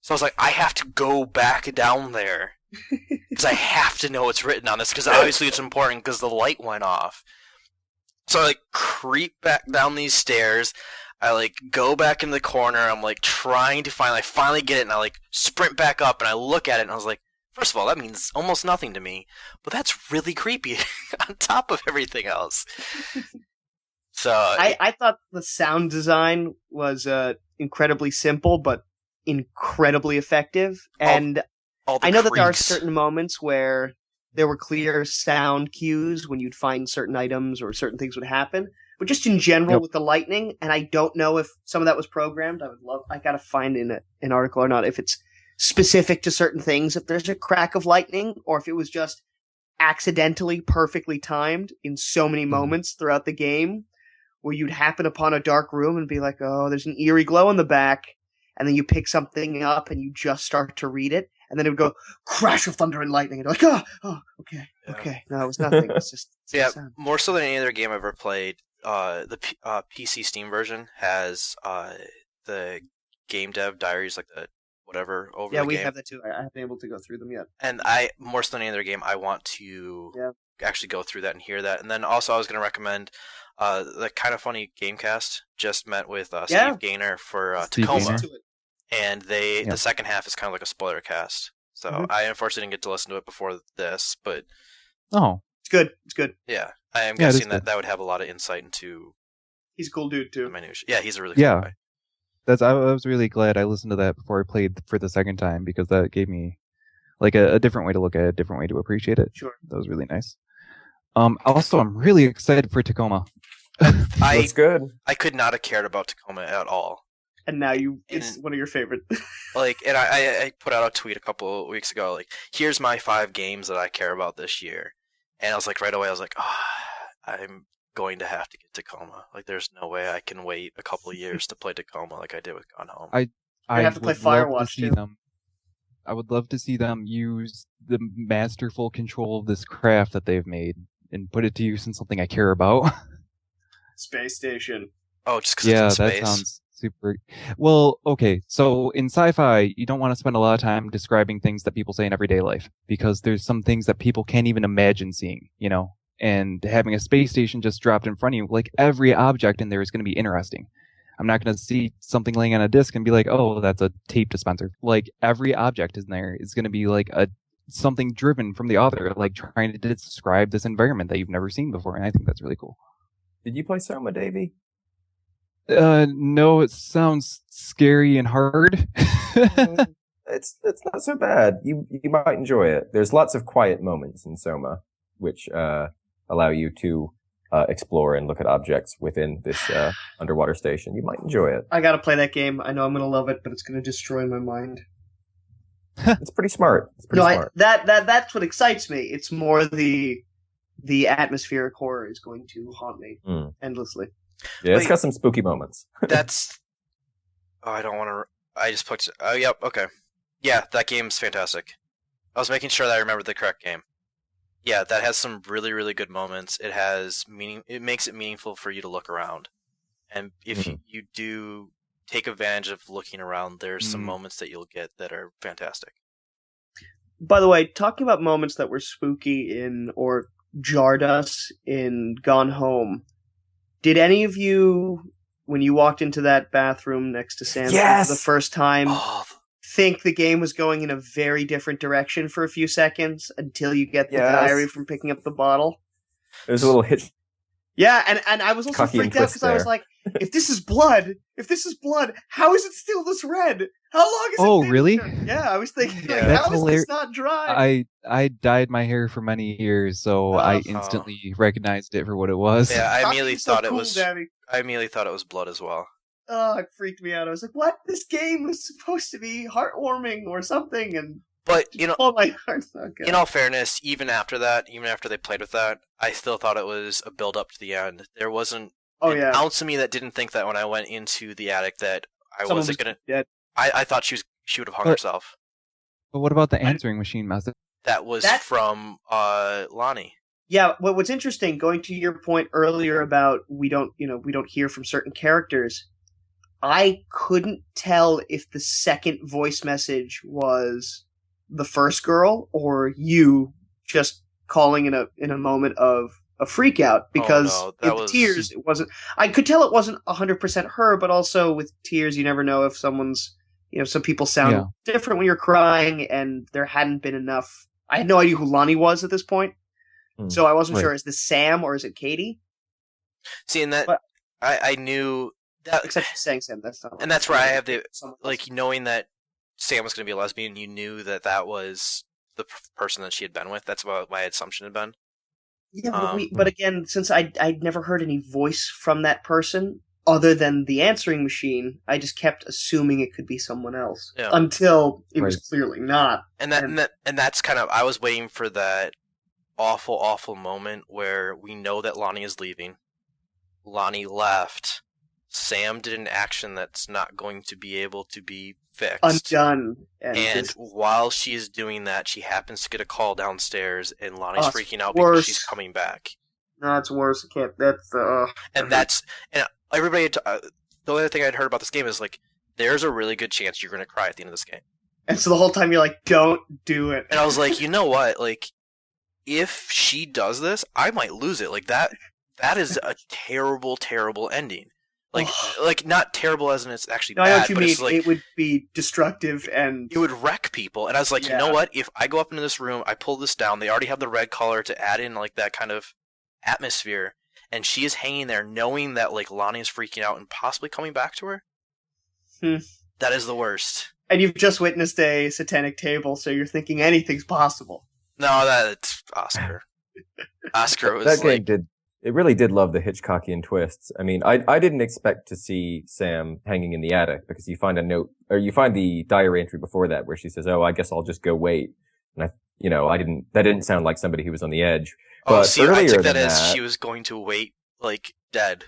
so I was like, I have to go back down there. Because I have to know what's written on this, because obviously it's important because the light went off. So I like creep back down these stairs. I like go back in the corner. I'm like trying to I finally get it, and I like sprint back up, and I look at it, and I was like, first of all, that means almost nothing to me, but that's really creepy on top of everything else. So I thought the sound design was incredibly simple, but incredibly effective, and all the I know that there are creaks. certain moments where there were clear sound cues when you'd find certain items or certain things would happen. But just in general Yep. with the lightning, and I don't know if some of that was programmed. I gotta find in an article or not if it's specific to certain things, if there's a crack of lightning, or if it was just accidentally perfectly timed in so many moments throughout the game where you'd happen upon a dark room and be like, oh, there's an eerie glow in the back. And then you pick something up and you just start to read it. And then it would go crash of thunder and lightning, and you're like, okay. No, it was nothing. It's just Yeah, sound. more so than any other game I've ever played, the PC Steam version has the game dev diaries, like the whatever over Yeah, the we game. have that too. I haven't been able to go through them yet. And more so than any other game, I want to actually go through that and hear that. And then also I was going to recommend the Kind of Funny Gamecast just met with Steve Gaynor for Steve Tacoma. Gaynor. Listen to it. And the second half is kind of like a spoiler cast. So I unfortunately didn't get to listen to it before this, but Oh, It's good. It's good. yeah, I am Yeah, it is guessing that good. that would have a lot of insight into He's a cool dude the too. minutiae. Yeah, he's a really cool Yeah. guy. I was really glad I listened to that before I played for the second time, because that gave me like a different way to look at it, a different way to appreciate it. Sure. That was really nice. Also, I'm really excited for Tacoma. That's good. I could not have cared about Tacoma at all. And now it's one of your favorite. Like, and I put out a tweet a couple of weeks ago, like, here's my 5 games that I care about this year. And I was like, right away, I was like, I'm going to have to get Tacoma. Like, there's no way I can wait a couple of years to play Tacoma like I did with Gone Home. I have to play would love Firewatch, see too. them. I would love to see them use the masterful control of this craft that they've made and put it to use in something I care about. Space Station. Oh, just because Yeah, it's in that space? sounds super. Well, okay. So in sci-fi, you don't want to spend a lot of time describing things that people say in everyday life, because there's some things that people can't even imagine seeing, you know? And having a space station just dropped in front of you, like every object in there is going to be interesting. I'm not going to see something laying on a disc and be like, oh, that's a tape dispenser. Like every object in there is going to be like something driven from the author, like trying to describe this environment that you've never seen before. And I think that's really cool. Did you play Soma, Davey? No, it sounds scary and hard. It's not so bad. You might enjoy it. There's lots of quiet moments in Soma, which allow you to explore and look at objects within this underwater station. You might enjoy it. I gotta play that game. I know I'm gonna love it, but it's gonna destroy my mind. It's pretty smart. It's pretty smart. That's what excites me. It's more the atmospheric horror is going to haunt me endlessly. Yeah, it's got some spooky moments. That's. Oh, I don't want to. I just put. Oh, yep. Okay. Yeah, that game's fantastic. I was making sure that I remembered the correct game. Yeah, that has some really, really good moments. It has meaning. It makes it meaningful for you to look around, and if you do take advantage of looking around, there's some moments that you'll get that are fantastic. By the way, talking about moments that were spooky or jarred us in Gone Home, did any of you, when you walked into that bathroom next to Sam for the first time, think the game was going in a very different direction for a few seconds until you get the diary from picking up the bottle? There's a little hitch. Yeah, and I was also freaked out because I was like, if this is blood, how is it still this red? How long is it? Oh, really? Yeah, I was thinking, That's how is this not dry? I dyed my hair for many years, so I instantly recognized it for what it was. Yeah, I immediately thought it was. Davi. I immediately thought it was blood as well. Oh, it freaked me out. I was like, what? This game was supposed to be heartwarming or something, and but oh my heart's not good. In all fairness, even after they played with that, I still thought it was a build up to the end. There wasn't an ounce of me that didn't think that when I went into the attic that Someone wasn't gonna. Dead. I thought she would have hung herself. But what about the answering machine method? That was from Lonnie. Yeah, what's interesting, going to your point earlier about we don't hear from certain characters, I couldn't tell if the second voice message was the first girl or you just calling in a moment of a freak out, because tears it wasn't. I could tell it wasn't 100% her, but also with tears you never know if someone's, some people sound different when you're crying, and there hadn't been enough. I had no idea who Lonnie was at this point. So I wasn't sure, is this Sam or is it Katie? See, and that, I knew that... Except she's saying Sam, that's not... And that's where I have the... knowing that Sam was going to be a lesbian, you knew that was the person that she had been with. That's what my assumption had been. Yeah, but again, since I'd never heard any voice from that person, other than the answering machine, I just kept assuming it could be someone else. Yeah. Until it was clearly not. And that's kind of... I was waiting for that awful, awful moment where we know that Lonnie is leaving. Lonnie left. Sam did an action that's not going to be able to be fixed. Undone. And while she is doing that, she happens to get a call downstairs, and Lonnie's freaking out because she's coming back. No, it's worse. I can't. That's and everybody. The only thing I'd heard about this game is there's a really good chance you're going to cry at the end of this game. And so the whole time you're like, don't do it. And I was like, you know what? If she does this, I might lose it. That is a terrible, terrible ending. Not terrible as in it's actually bad. I know what you mean. It's it would be destructive and... It would wreck people. And I was like, you know what? If I go up into this room, I pull this down, they already have the red color to add in that kind of atmosphere, and she is hanging there knowing that Lonnie is freaking out and possibly coming back to her. That is the worst. And you've just witnessed a satanic table, so you're thinking anything's possible. No, that's Oscar. Oscar was that game did. It really did love the Hitchcockian twists. I mean, I didn't expect to see Sam hanging in the attic, because you find a note, or you find the diary entry before that where she says, "Oh, I guess I'll just go wait." And that didn't sound like somebody who was on the edge. But see, I took that as she was going to wait, dead.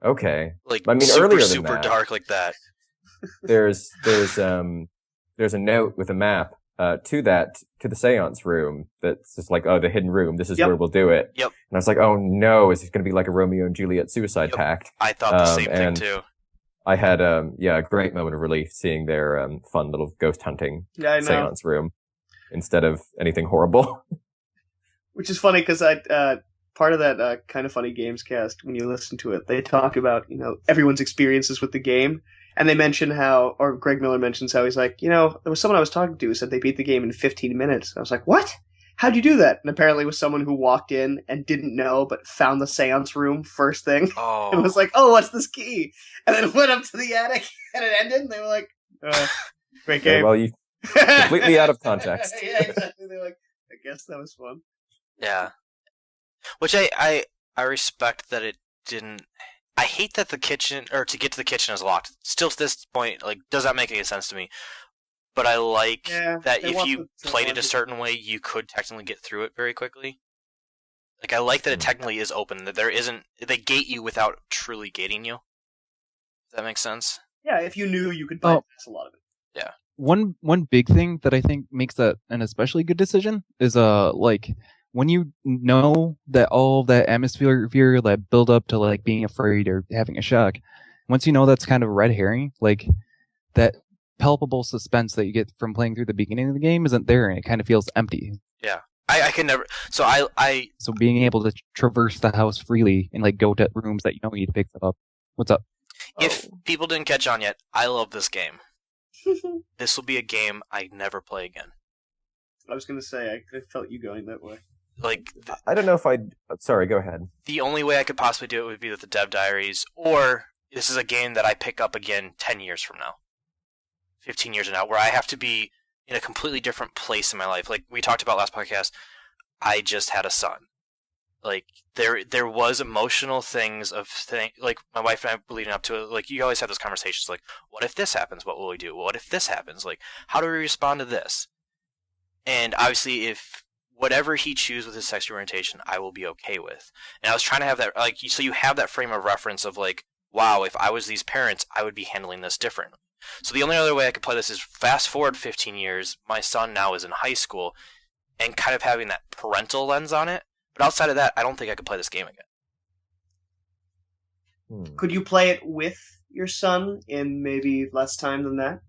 Okay. I mean, earlier super than that, dark like that. There's a note with a map to the seance room that's just the hidden room. This is where we'll do it. Yep. And I was like, oh no, is it going to be like a Romeo and Juliet suicide pact? I thought the same thing too. I had a great moment of relief seeing their fun little ghost hunting seance room instead of anything horrible. Which is funny because part of that Kind of Funny Games cast, when you listen to it, they talk about everyone's experiences with the game. And they mention or Greg Miller mentions how he's like, there was someone I was talking to who said they beat the game in 15 minutes. I was like, what? How'd you do that? And apparently it was someone who walked in and didn't know, but found the seance room first thing. Oh. And was like, oh, what's this key? And then went up to the attic and it ended. And they were like, great game. Well, you completely out of context. Yeah, exactly. They're like, I guess that was fun. Yeah. Which I I respect that it didn't. I hate that the kitchen, or to get to the kitchen, is locked. Still to this point, like, does not make any sense to me. But I like that if you played it a certain way, you could technically get through it very quickly. Like, I like that it technically is open, that there isn't... They gate you without truly gating you. Does that make sense? Yeah, if you knew, you could bypass a lot of it. Yeah. One big thing that I think makes that an especially good decision is like when you know that all of that atmosphere that build up to like being afraid or having a shock, once you know that's kind of a red herring, like that palpable suspense that you get from playing through the beginning of the game isn't there, and it kind of feels empty. Yeah. I can never... So So being able to traverse the house freely and like go to rooms that you don't need to pick stuff up. What's up? If people didn't catch on yet, I love this game. This will be a game I never play again. I was going to say, I felt you going that way. Like, I don't know if I'd... Sorry, go ahead. The only way I could possibly do it would be with the Dev Diaries, or this is a game that I pick up again 10 years from now. 15 years from now, where I have to be in a completely different place in my life. Like we talked about last podcast, I just had a son. Like, there was emotional things like my wife and I leading up to it. Like, you always have those conversations, like, what if this happens? What will we do? What if this happens? Like, how do we respond to this? And obviously, if whatever he chooses with his sexual orientation, I will be okay with. And I was trying to have that, like, so you have that frame of reference of, like, wow, if I was these parents, I would be handling this differently. So the only other way I could play this is fast forward 15 years, my son now is in high school, and kind of having that parental lens on it. But outside of that, I don't think I could play this game again. Could you play it with your son in maybe less time than that?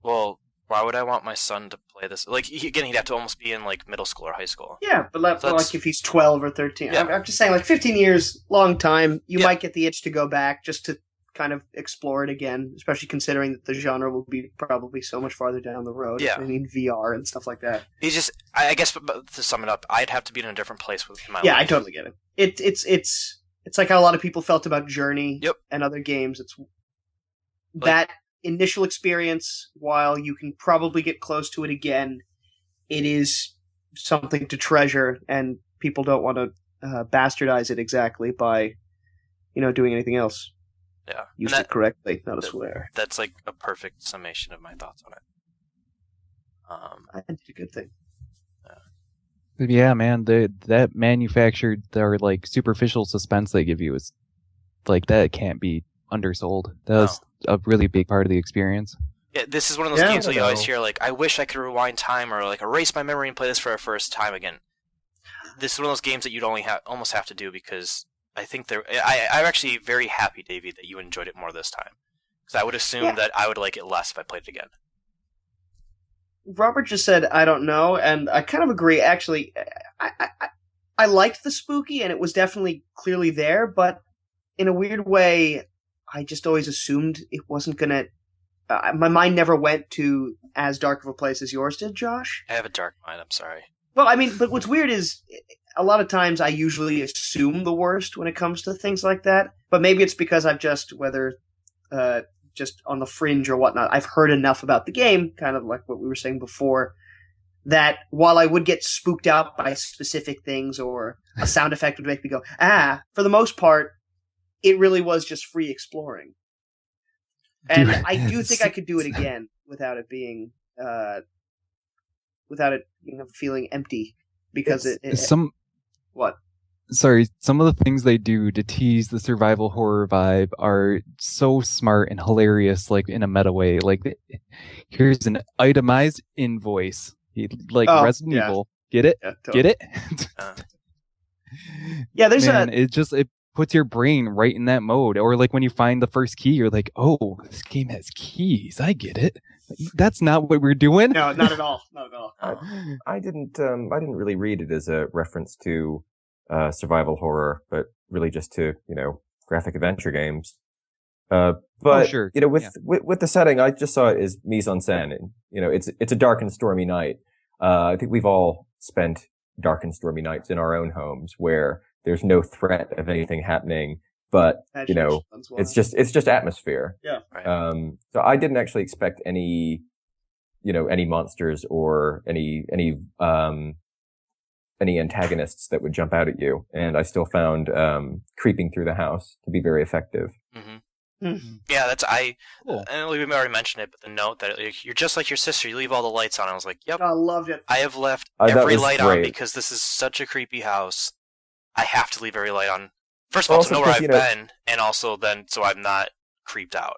Well, why would I want my son to play this? Like, again, he'd have to almost be in, like, middle school or high school. Yeah, but like if he's 12 or 13. Yeah. I'm just saying, like, 15 years, long time. You might get the itch to go back just to kind of explore it again, especially considering that the genre will be probably so much farther down the road. Yeah. I mean, VR and stuff like that. He's just, I guess, to sum it up, I'd have to be in a different place in my life. Yeah, I totally get it. It's like how a lot of people felt about Journey and other games. It's that initial experience, while you can probably get close to it again, it is something to treasure, and people don't want to bastardize it exactly by, doing anything else. Yeah. Use it correctly, not a swear. That's like a perfect summation of my thoughts on it. I think it's a good thing. Yeah, man, that manufactured or like superficial suspense they give you is like that can't be undersold. That was a really big part of the experience. Yeah, this is one of those games that you always hear, like, I wish I could rewind time or like erase my memory and play this for a first time again. This is one of those games that you'd almost have to do because I think I'm actually very happy, Davey, that you enjoyed it more this time. Because I would assume that I would like it less if I played it again. Robert just said, I don't know, and I kind of agree. Actually, I liked the spooky, and it was definitely clearly there, but in a weird way, I just always assumed it wasn't going to... my mind never went to as dark of a place as yours did, Josh. I have a dark mind, I'm sorry. Well, I mean, but what's weird is a lot of times I usually assume the worst when it comes to things like that, but maybe it's because I've just, whether just on the fringe or whatnot, I've heard enough about the game, kind of like what we were saying before, that while I would get spooked out by specific things or a sound effect would make me go, for the most part, it really was just free exploring. And I do think I could do it again without it being, without it feeling empty, because what? Sorry, some of the things they do to tease the survival horror vibe are so smart and hilarious, like in a meta way. Like, here's an itemized invoice, like Resident Evil. Get it? Yeah, totally. Get it? Yeah, there's it puts your brain right in that mode. Or like when you find the first key, you're like, oh, this game has keys. I get it. That's not what we're doing. No, not at all. Not at all. I didn't really read it as a reference to survival horror, but really just to, graphic adventure games. But, sure. With the setting, I just saw it as mise en scène. And, it's a dark and stormy night. I think we've all spent dark and stormy nights in our own homes where there's no threat of anything happening, but, it's just atmosphere. Yeah. Right. So I didn't actually expect any monsters or any any antagonists that would jump out at you. And I still found creeping through the house to be very effective. Yeah, Cool. and we've already mentioned it, but the note that like, you're just like your sister, you leave all the lights on. I was like, yep, I loved it. I have left That every was light on great. because this is such a creepy house. I have to leave every light on. First of all, to Also know where because, I've been, and also then so I'm not creeped out.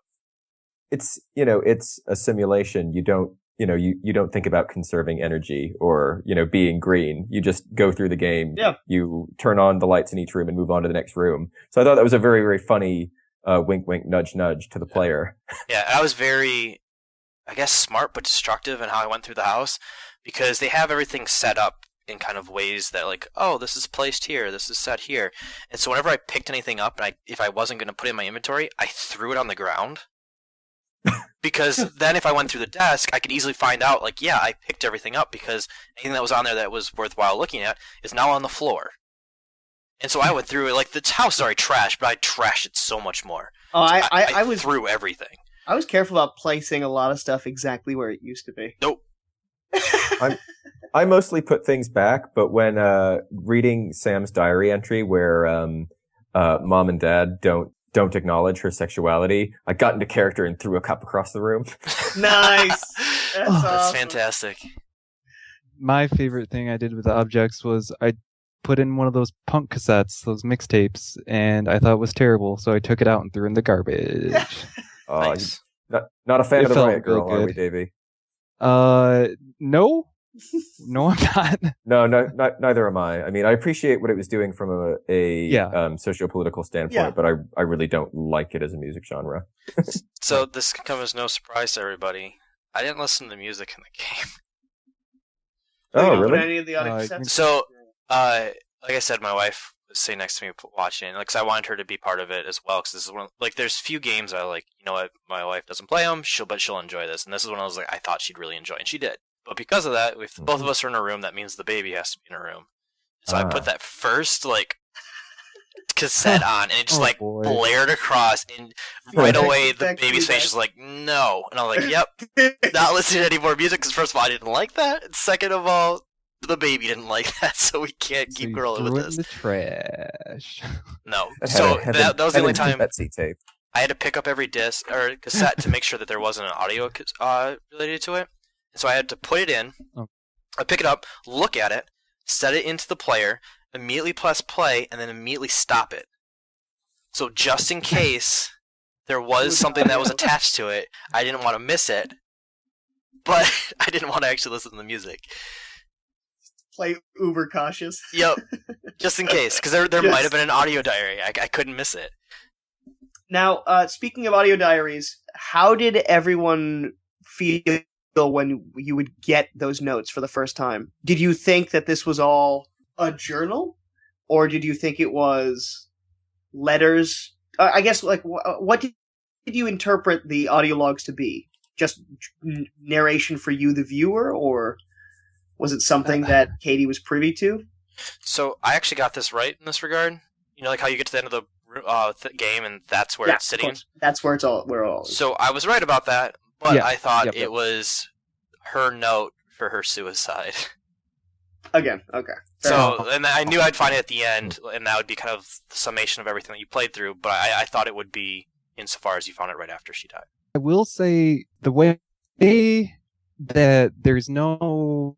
It's a simulation. You don't you don't think about conserving energy or being green. You just go through the game. Yeah. You turn on the lights in each room and move on to the next room. So I thought that was a very, very funny wink wink nudge nudge to the player. Yeah, and I was very, I guess, smart but destructive in how I went through the house because they have everything set up in kind of ways that like, oh, this is placed here, this is set here. And so whenever I picked anything up, and if I wasn't going to put it in my inventory, I threw it on the ground. Because then if I went through the desk, I could easily find out, like, yeah, I picked everything up because anything that was on there that was worthwhile looking at is now on the floor. And so I went through it, like, the house is already trashed, but I trashed it so much more. Oh, So I was through everything. I was careful about placing a lot of stuff exactly where it used to be. Nope. I mostly put things back, but when reading Sam's diary entry where mom and dad don't acknowledge her sexuality, I got into character and threw a cup across the room. Nice. That's awesome. fantastic. My favorite thing I did with the objects was I put in one of those punk cassettes, those mixtapes, and I thought it was terrible, so I took it out and threw it in the garbage. Nice. Not a fan It of the felt Riot Girl, real are we, good. Davey? No, I'm not. No, neither am I. I mean, I appreciate what it was doing from a socio-political standpoint, Yeah. but I really don't like it as a music genre. So this can come as no surprise to everybody. I didn't listen to the music in the game. You Oh, don't put really? any of the audio Uh, cassettes? So, like I said, my wife was sitting next to me watching, like, 'cause I wanted her to be part of it as well. Because this is one, like, there's few games I like. You know what? My wife doesn't play them, but she'll enjoy this. And this is one I was like, I thought she'd really enjoy, and she did. But because of that, if both of us are in a room, that means the baby has to be in a room. So I put that first cassette on, and it just boy. blared across, and right away the Exactly baby's face that. is like, no, and I'm like, yep, not listening to any more music. Because first of all, I didn't like that, and second of all, the baby didn't like that, so we can't So keep you rolling threw with it in this. the trash. No, That so had that was the only had been time Betsy tape. I had to pick up every disc or cassette to make sure that there wasn't an audio related to it. And so I had to put it in. Oh. I pick it up, look at it, set it into the player, immediately press play, and then immediately stop it. So just in case there was something that was attached to it, I didn't want to miss it, but I didn't want to actually listen to the music. Play uber cautious. Yep, just in case, because there Yes. might have been an audio diary. I couldn't miss it. Now, speaking of audio diaries, how did everyone feel when you would get those notes for the first time? Did you think that this was all a journal, or did you think it was letters? I guess, like, what did you interpret the audio logs to be? Just narration for you, the viewer, or was it something that Katie was privy to? So I actually got this right in this regard. You know, like how you get to the end of the game and that's where Yeah, it's of sitting. course. That's where it's all. Where all. Is. So I was right about that, but Yeah. I thought Yep. it was her note for her suicide. Again, okay. Fair So, and I knew I'd find it at the end, and that would be kind of the summation of everything that you played through. But I thought it would be insofar as you found it right after she died. I will say the way that there's no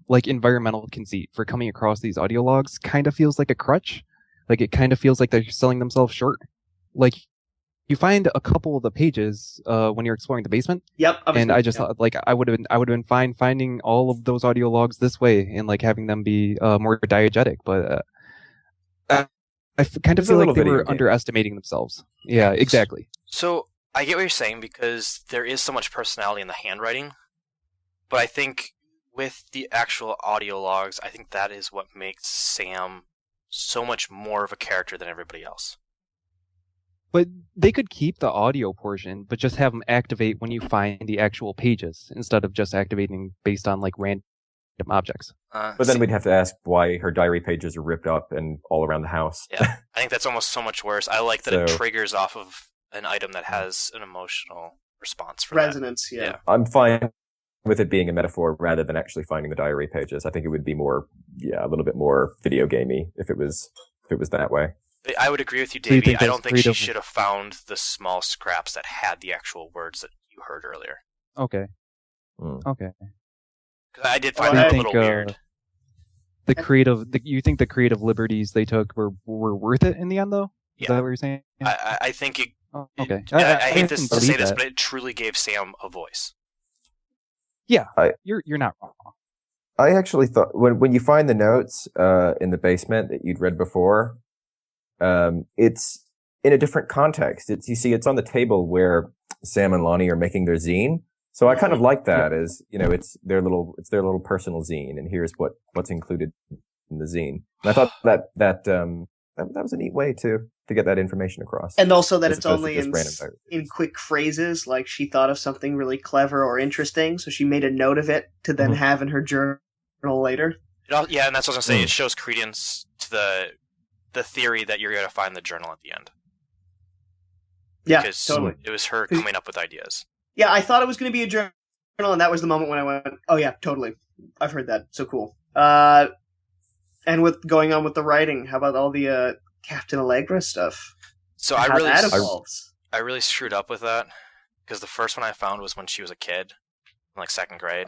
like environmental conceit for coming across these audio logs kind of feels like a crutch. Like it kind of feels like they're selling themselves short. Like you find a couple of the pages when you're exploring the basement, Yep. and I just yep. thought like I would have been fine finding all of those audio logs this way and like having them be more diegetic, but I kind of It's a feel like little they video were game. underestimating themselves. Yeah, exactly. So I get what you're saying because there is so much personality in the handwriting, but I think with the actual audio logs, I think that is what makes Sam so much more of a character than everybody else. But they could keep the audio portion, but just have them activate when you find the actual pages instead of just activating based on like random objects. But then we'd have to ask why her diary pages are ripped up and all around the house. Yeah, I think that's almost so much worse. I like that it So- triggers off of an item that has an emotional response for Resonance. that. Yeah. I'm fine with it being a metaphor rather than actually finding the diary pages. I think it would be more, a little bit more video gamey if it was that way. I would agree with you, So you Davey. think I that's don't think she creative? should have found the small scraps that had the actual words that you heard earlier. Okay. Mm. Okay. 'Cause I did Well, find I that a think, little weird. You think the creative liberties they took were worth it in the end, though? Is Yeah. that what you're saying? I think it. Oh, okay. I hate can to believe say this, that. but it truly gave Sam a voice. You're not wrong. I actually thought when you find the notes in the basement that you'd read before, it's in a different context. It's on the table where Sam and Lonnie are making their zine. So I kind of like that as, it's their little personal zine, and here's what's included in the zine. And I thought that was a neat way to get that information across. And also that as it's opposed to only just random diary in pages. quick phrases, like she thought of something really clever or interesting, so she made a note of it to then Mhm. have in her journal later. Yeah, and that's what I was gonna say. Mm. It shows credence to the theory that you're gonna find the journal at the end. Yeah, Because totally. it was her coming up with ideas. Yeah, I thought it was going to be a journal, and that was the moment when I went, oh yeah, totally. I've heard that. So cool. And with going on with the writing, how about all the Captain Allegra stuff? So And I how really, that evolves. I really screwed up with that because the first one I found was when she was a kid, in like second grade.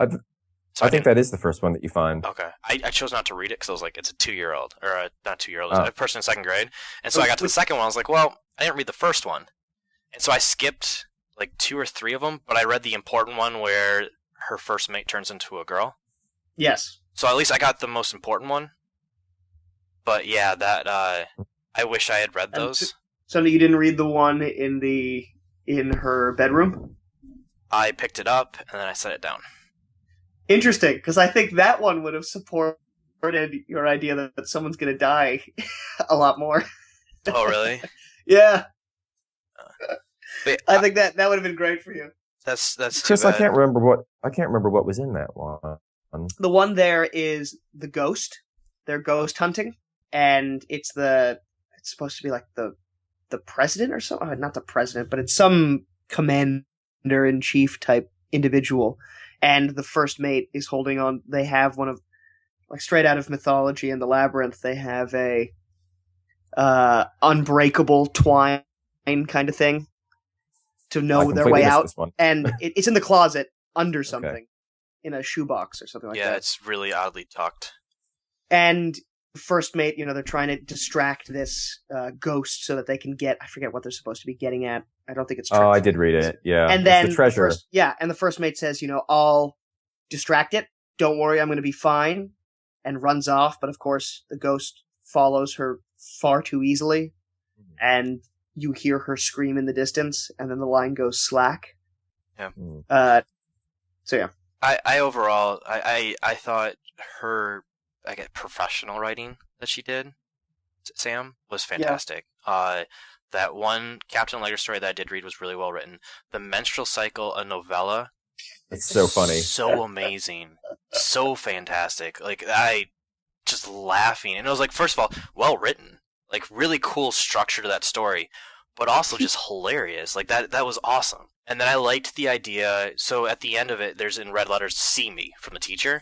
So I think that is the first one that you find. Okay, I chose not to read it because I was like, it's a 2-year-old or not 2-year-old, Oh. a person in second grade, and so I got to the second one. I was like, well, I didn't read the first one, and so I skipped like 2 or 3 of them, but I read the important one where her first mate turns into a girl. Yes. So at least I got the most important one. But yeah, that I wish I had read those. So you didn't read the one in her bedroom? I picked it up and then I set it down. Interesting, because I think that one would have supported your idea that someone's going to die a lot more. Oh, really? Yeah, But I think that would have been great for you. that's too Chris, bad. I can't remember what was in that one. The one there is the ghost. They're ghost hunting, and it's supposed to be like the president or something. Not the president, but it's some commander-in-chief type individual. And the first mate is holding on. They have one of, like, straight out of mythology in the Labyrinth. They have a unbreakable twine kind of thing to I know their completely way missed out. this one. And it's in the closet under something, in a shoebox or something like Yeah, that. it's really oddly tucked. And first mate, they're trying to distract this ghost so that they can get, I forget what they're supposed to be getting at. I don't think it's Oh, I did read it. Yeah, And It's then the treasure. and the first mate says, I'll distract it. Don't worry, I'm going to be fine. And runs off. But of course, the ghost follows her far too easily. And you hear her scream in the distance. And then the line goes slack. Yeah. So yeah. I overall, I thought her professional writing that she did, Sam, was fantastic. That one Captain Allegra story that I did read was really well written. The Menstrual Cycle, a novella. It's so funny. So amazing. So fantastic. Like, I just laughing. And it was like, first of all, well written. Like, really cool structure to that story. But also just hilarious. Like, that was awesome. And then I liked the idea. So at the end of it, there's in red letters, "See me," from the teacher.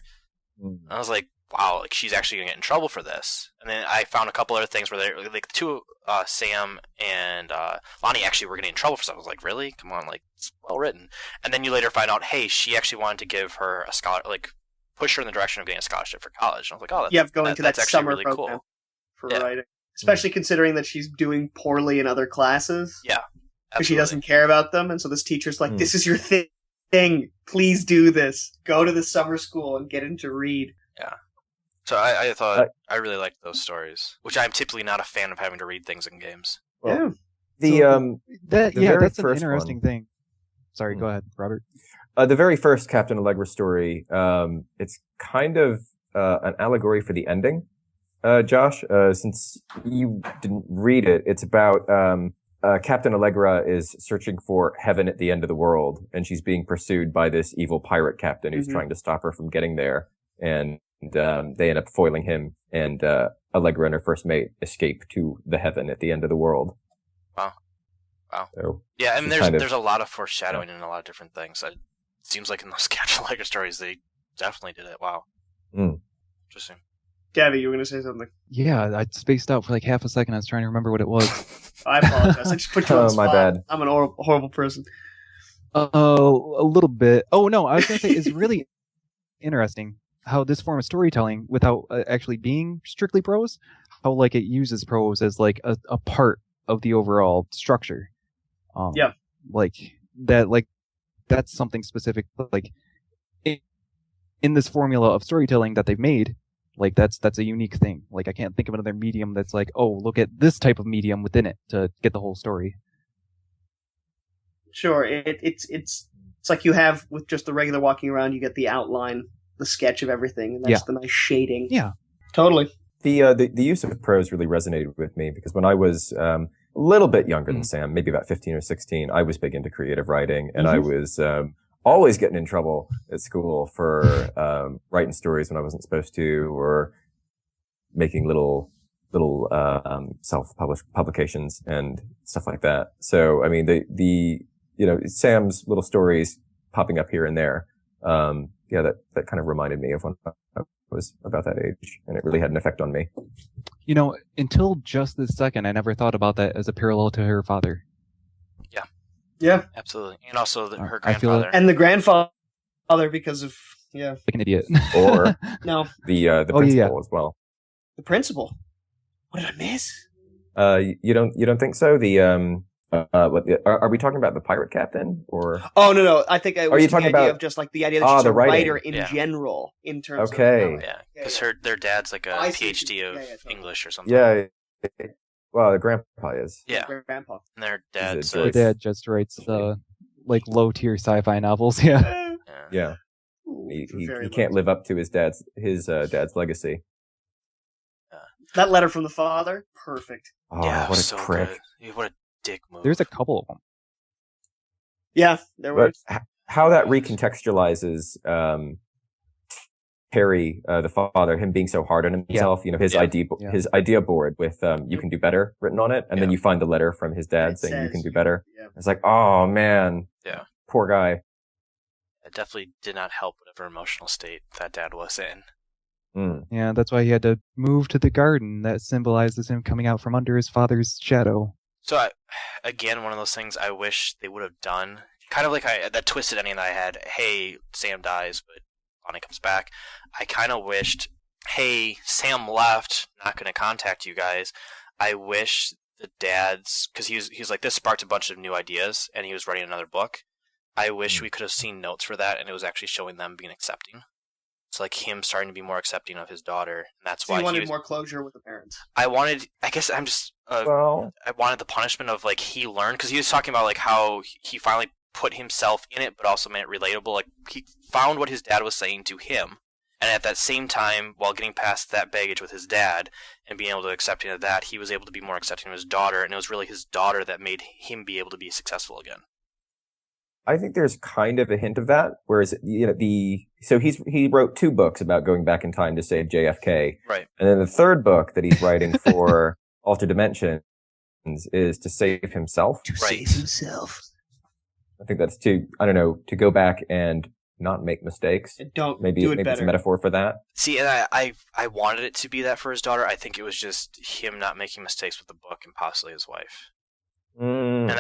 And I was like, wow, like, she's actually going to get in trouble for this. And then I found a couple other things where they're like, Sam and Lonnie actually were getting in trouble for something. I was like, really? Come on, like, it's well written. And then you later find out, hey, she actually wanted to give her a push her in the direction of getting a scholarship for college. And I was like, oh, Going to that's that actually summer really program cool. for Yeah. writing. Especially considering that she's doing poorly in other classes. Yeah. Because she doesn't care about them. And so this teacher's like, Mm. this is your thing. Please do this. Go to the summer school and get him to read. So I thought I really liked those stories, which I'm typically not a fan of having to read things in games. Well, Yeah. The very That's an first interesting one. thing. Sorry, Hmm. go ahead, Robert. The very first Captain Allegra story, it's kind of an allegory for the ending. Josh, since you didn't read it, it's about Captain Allegra is searching for heaven at the end of the world, and she's being pursued by this evil pirate captain who's Mhm. trying to stop her from getting there. And they end up foiling him, and Allegra and her first mate escape to the heaven at the end of the world. Wow. So, Yeah, I mean, It's kind of- there's a lot of foreshadowing in a lot of different things. seems like in those Captain Ledger stories, they definitely did it. Wow. Interesting. Davi, you were going to say something. Yeah, I spaced out for like half a second. I was trying to remember what it was. I apologize. I just put you on the spot. My bad. I'm an horrible person. A little bit. Oh no, I was going to say it's really interesting how this form of storytelling, without actually being strictly prose, how like it uses prose as like a part of the overall structure. Yeah. Like that. Like that's something specific. Like in this formula of storytelling that they've made. Like that's a unique thing. Like I can't think of another medium that's like, oh, look at this type of medium within it to get the whole story. Sure, it's like you have with just the regular walking around. You get the outline, the sketch of everything, and that's the nice shading. Yeah, totally. The use of prose really resonated with me because when I was a little bit younger than Sam, maybe about 15 or 16, I was big into creative writing, and I was always getting in trouble at school for writing stories when I wasn't supposed to, or making little self-published publications and stuff like that. So, I mean, the Sam's little stories popping up here and there, that kind of reminded me of when I was about that age, and it really had an effect on me. Until just this second, I never thought about that as a parallel to her father. Yeah, absolutely, and also her I feel grandfather, and the grandfather because of like an idiot. Or no, the principal as well. The principal. What did I miss? You don't think so? Are we talking about the pirate captain or? Oh no! I think I was Are you the talking idea about of just like the idea that she's the a writing. writer in general in terms of because their dad's like a PhD of English or something. Yeah. Well, the grandpa is. Yeah. Grandpa. And their dad's the dad just writes like low tier sci-fi novels. Yeah. Yeah. Ooh, He can't live up to his dad's legacy. That letter from the father, perfect. Oh, yeah, what a so prick! Good. What a dick move. There's a couple of them. Yeah, there were. How that recontextualizes Terry, the father, him being so hard on himself. His idea board with "you can do better" written on it, and then you find the letter from his dad saying "you can do better." Yeah. It's like, oh man, poor guy. It definitely did not help whatever emotional state that dad was in. Yeah, that's why he had to move to the garden that symbolizes him coming out from under his father's shadow. So, again, one of those things I wish they would have done. Kind of like that twisted ending that I had. Hey, Sam dies, but Bonnie comes back. I kind of wished, hey, Sam left, not going to contact you guys. I wish the dad's, because he was like, this sparked a bunch of new ideas, and he was writing another book. I wish we could have seen notes for that, and it was actually showing them being accepting. It's like him starting to be more accepting of his daughter, and that's why he wanted more closure with the parents. I wanted the punishment of like he learned, because he was talking about like how he finally put himself in it, but also made it relatable. Like he found what his dad was saying to him, and at that same time, while getting past that baggage with his dad and being able to accepting of that, he was able to be more accepting of his daughter, and it was really his daughter that made him be able to be successful again. I think there's kind of a hint of that, whereas so he wrote 2 books about going back in time to save JFK, right? And then the 3rd book that he's writing for Altered Dimensions is to save himself. Save himself. I think that's to go back and not make mistakes. Maybe it's a metaphor for that. See, and I wanted it to be that for his daughter. I think it was just him not making mistakes with the book and possibly his wife. And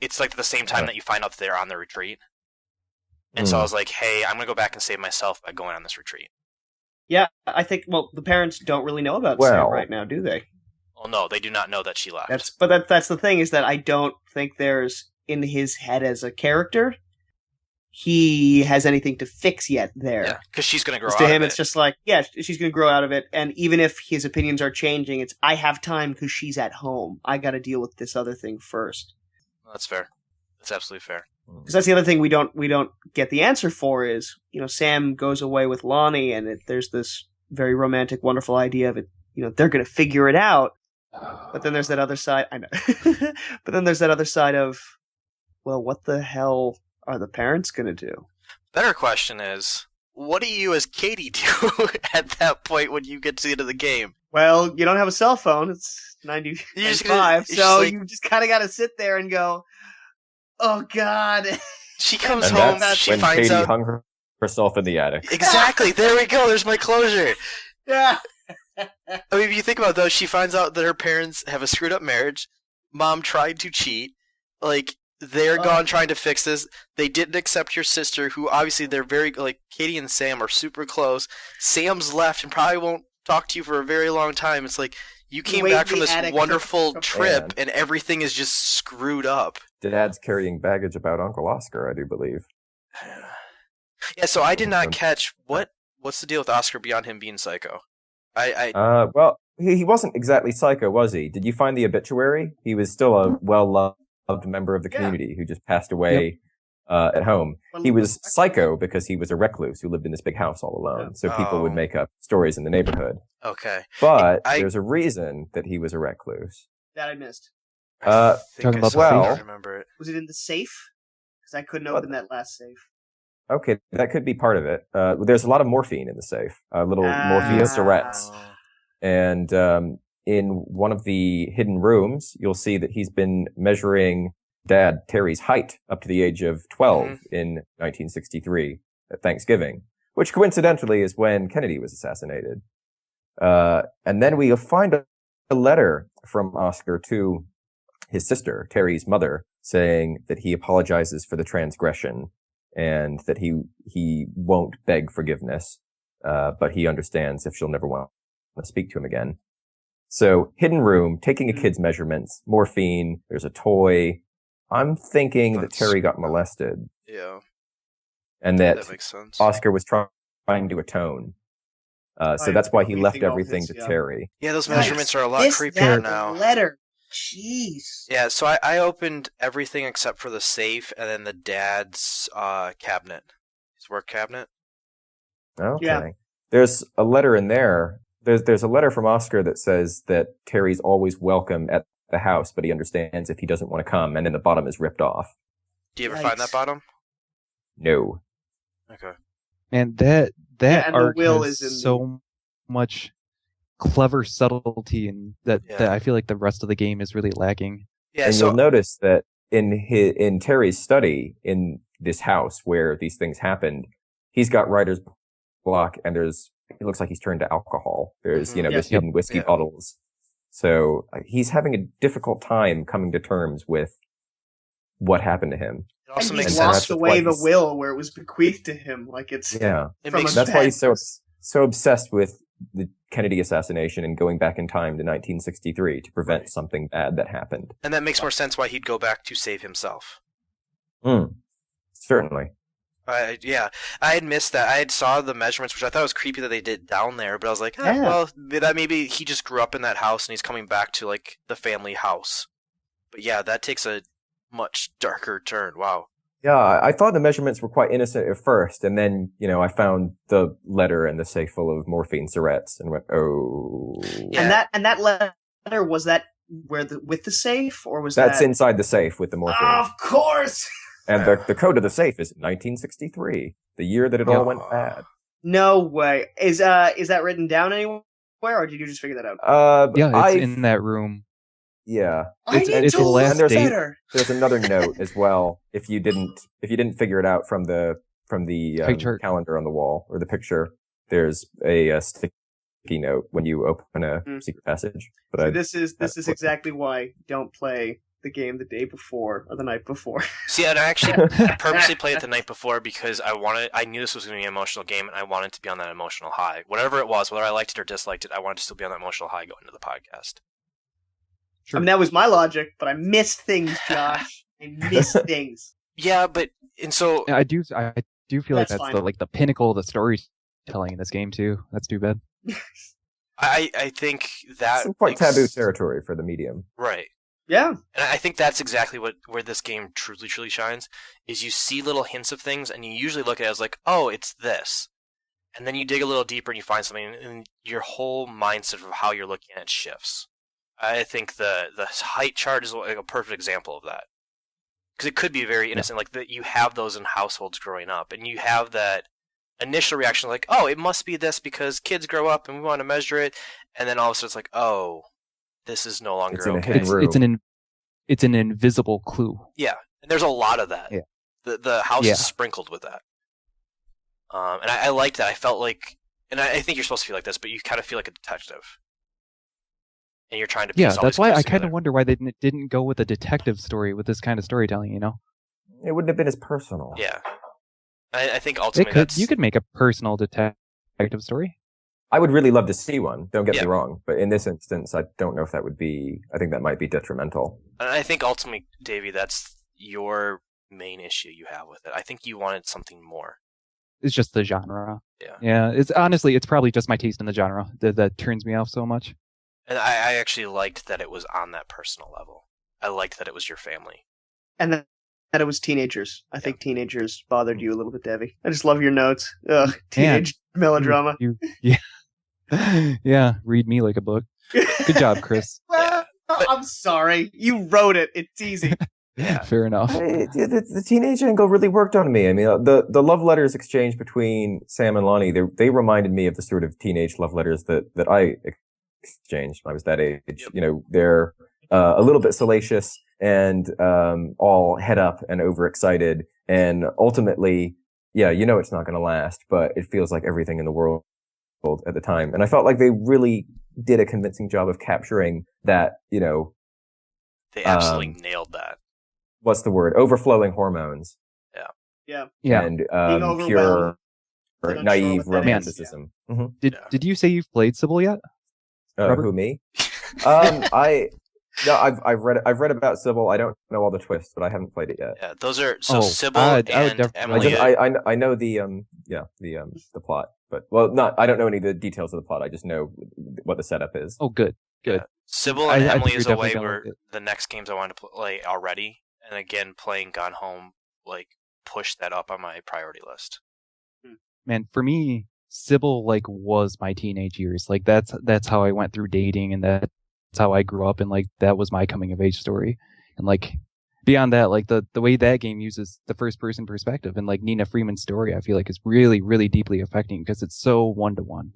it's like the same time that you find out that they're on the retreat. And so I was like, hey, I'm going to go back and save myself by going on this retreat. Yeah, I think, the parents don't really know about Sam right now, do they? Well, no, they do not know that she left. That's the thing, is that I don't think there's, in his head as a character, he has anything to fix yet there. Yeah, because she's going to grow out of it. To him, it's just like, she's going to grow out of it, and even if his opinions are changing, it's, I have time because she's at home. I got to deal with this other thing first. That's fair. That's absolutely fair. Because that's the other thing we don't get the answer for is, Sam goes away with Lonnie, and there's this very romantic, wonderful idea of it. They're going to figure it out. But then there's that other side. I know. But then there's that other side of, well, what the hell are the parents going to do? Better question is, what do you as Katie do at that point when you get to the end of the game? Well, you don't have a cell phone. It's 95, so you just kind of got to sit there and go, oh, God. She comes And home. that's She when finds Katie out hung herself in the attic. exactly. There we go. There's my closure. Yeah. I mean, if you think about it, though, she finds out that her parents have a screwed up marriage. Mom tried to cheat. Like, they're gone trying to fix this. They didn't accept your sister, who obviously they're very, like, Katie and Sam are super close. Sam's left and probably won't talk to you for a very long time. It's like, you came Wait back in from the this attic wonderful from- trip and everything is just screwed up. Dad's carrying baggage about Uncle Oscar, I do believe. Yeah, so I did not catch what's the deal with Oscar beyond him being psycho? Well, he wasn't exactly psycho, was he? Did you find the obituary? He was still a well-loved member of the community who just passed away at home. He was psycho because he was a recluse who lived in this big house all alone, so people would make up stories in the neighborhood. Okay. But there's a reason that he was a recluse. That I missed. I think Talking about the well- safe? I remember it. Was it in the safe? Because I couldn't open that last safe. Okay, that could be part of it. There's a lot of morphine in the safe, little morphine syrettes. Oh. And in one of the hidden rooms, you'll see that he's been measuring Dad Terry's height up to the age of 12 in 1963 at Thanksgiving, which coincidentally is when Kennedy was assassinated. And then we find a letter from Oscar to his sister, Terry's mother, saying that he apologizes for the transgression and that he won't beg forgiveness, but he understands if she'll never want to speak to him again. So, hidden room, taking a kid's measurements, morphine, there's a toy. I'm thinking that Terry got molested. Yeah. And that makes sense. Oscar was trying to atone. So that's why he left everything to Terry. Yeah, those measurements are a lot This, creepier that, now. letter. Jeez. Yeah, so I opened everything except for the safe and then the dad's cabinet. His work cabinet. Okay. Yeah. There's a letter in there. There's a letter from Oscar that says that Terry's always welcome at the house, but he understands if he doesn't want to come, and then the bottom is ripped off. Do you ever find that bottom? No. Okay. And that and the art will has is in so much clever subtlety, and that I feel like the rest of the game is really lacking. Yeah, and so you'll notice that in Terry's study in this house where these things happened, he's got writer's block, and it looks like he's turned to alcohol. There's there's hidden whiskey bottles. So he's having a difficult time coming to terms with what happened to him. it also And he makes lost sense. away the will where it was bequeathed to him. Like it's It from makes a That's why bad he's so obsessed with the Kennedy assassination and going back in time to 1963 to prevent something bad that happened. And that makes more sense why he'd go back to save himself. Certainly. I had missed that. I had saw the measurements, which I thought was creepy that they did down there, but I was like, well, that maybe he just grew up in that house and he's coming back to like the family house. But yeah, that takes a much darker turn. Wow. Yeah, I thought the measurements were quite innocent at first, and then, I found the letter and the safe full of morphine syrettes and went, oh. Yeah. And that letter, was that with the safe, or was That's that inside the safe with the morphine. Of course. And the code of the safe is 1963, the year that it all went bad. No way. Is that written down anywhere, or did you just figure that out? It's in that room. Yeah. I need it's to the last look date. better. There's another note as well. If you didn't figure it out from the Picture. calendar on the wall or the picture, there's a sticky note when you open a secret passage. But So this is exactly why you don't play the game the day before or the night before. See, and I actually purposely played it the night before because I knew this was going to be an emotional game, and I wanted to be on that emotional high. Whatever it was, whether I liked it or disliked it, I wanted to still be on that emotional high going into the podcast. I mean, that was my logic, but I missed things, Josh. I missed things. Yeah, but and so I do feel like That's that's fine. the pinnacle of the storytelling in this game too. That's too bad. I think that some quite taboo territory for the medium. Right. Yeah. And I think that's exactly where this game truly shines, is you see little hints of things, and you usually look at it as like, oh, it's this. And then you dig a little deeper and you find something, and your whole mindset of how you're looking at it shifts. I think the height chart is like a perfect example of that. Because it could be very innocent, like that you have those in households growing up, and you have that initial reaction like, oh, it must be this because kids grow up and we want to measure it, and then all of a sudden it's like, oh, this is no longer It's in a okay. hidden room. It's an invisible clue. Yeah, and there's a lot of that. Yeah. The house Yeah. is sprinkled with that. And I liked that. I felt like, and I think you're supposed to feel like this, but you kind of feel like a detective. And you're trying to piece Yeah, all that's these why clues I kind together. of wonder why they didn't go with a detective story with this kind of storytelling, you know? It wouldn't have been as personal. Yeah. I think It ultimately could, you could make a personal detective story. I would really love to see one, don't get Yeah. me wrong. But in this instance, I don't know if that would be... I think that might be detrimental. And I think ultimately, Davey, that's your main issue you have with it. I think you wanted something more. It's just the genre. Yeah. Yeah, it's probably just my taste in the genre that turns me off so much. And I actually liked that it was on that personal level. I liked that it was your family. And that it was teenagers. I think teenagers bothered you a little bit, Davi. I just love your notes. Ugh, teenage melodrama. Yeah, read me like a book. Good job, Chris. Well, but- I'm sorry. You wrote it. It's easy. Yeah. Fair enough. The teenage angle really worked on me. I mean, the love letters exchanged between Sam and Lonnie, they reminded me of the sort of teenage love letters that I exchanged when I was that age. Yep. You know, they're a little bit salacious and all head up and overexcited. And ultimately, yeah, you know it's not going to last, but it feels like everything in the world at the time. And I felt like they really did a convincing job of capturing that, you know... They absolutely nailed that. What's the word? Overflowing hormones. Yeah. And Being overwhelmed pure, and unsure naive what that is. romanticism. Mm-hmm. Did you say you've played Sybil yet? Robert? Who, me? I've read about Sybil. I don't know all the twists, but I haven't played it yet. Yeah, those are Sybil I would and definitely- Emily. I know the plot, but I don't know any of the details of the plot. I just know what the setup is. Oh, good. Yeah. Sybil and I think Emily you're is a definitely way gonna where like it. the next games I wanted to play already, and again playing Gone Home pushed that up on my priority list. Man, for me, Sybil was my teenage years. Like that's how I went through dating, and that's how I grew up, and that was my coming of age story. And beyond that, the way that game uses the first person perspective and Nina Freeman's story, I feel like is really, really deeply affecting because it's so 1-to-1.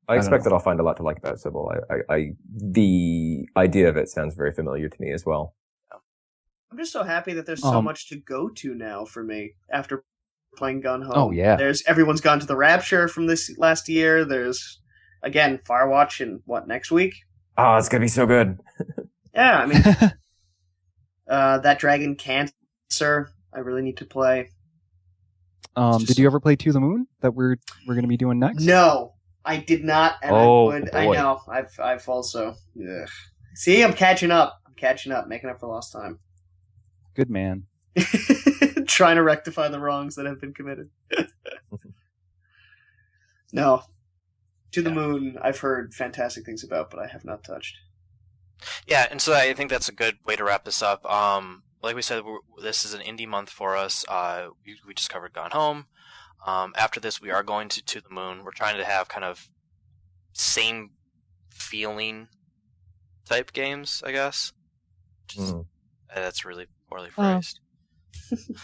I expect that I'll find a lot to like about Sybil. The idea of it sounds very familiar to me as well. I'm just so happy that there's so much to go to now for me after playing Gone Home. Oh, yeah. Everyone's gone to the Rapture from this last year. There's, again, Firewatch in, next week? Oh, it's going to be so good. Yeah, I mean, that Dragon Cancer, I really need to play. Did you ever play To the Moon that we're going to be doing next? No, I did not, and Oh, I would. boy. I know. I've also. Ugh. See, I'm catching up, making up for lost time. Good man. Trying to rectify the wrongs that have been committed. No. To the Moon, I've heard fantastic things about, but I have not touched. Yeah, and so I think that's a good way to wrap this up. Like we said, this is an indie month for us. We just covered Gone Home. After this, we are going to the Moon. We're trying to have kind of same feeling type games, I guess. That's really poorly phrased.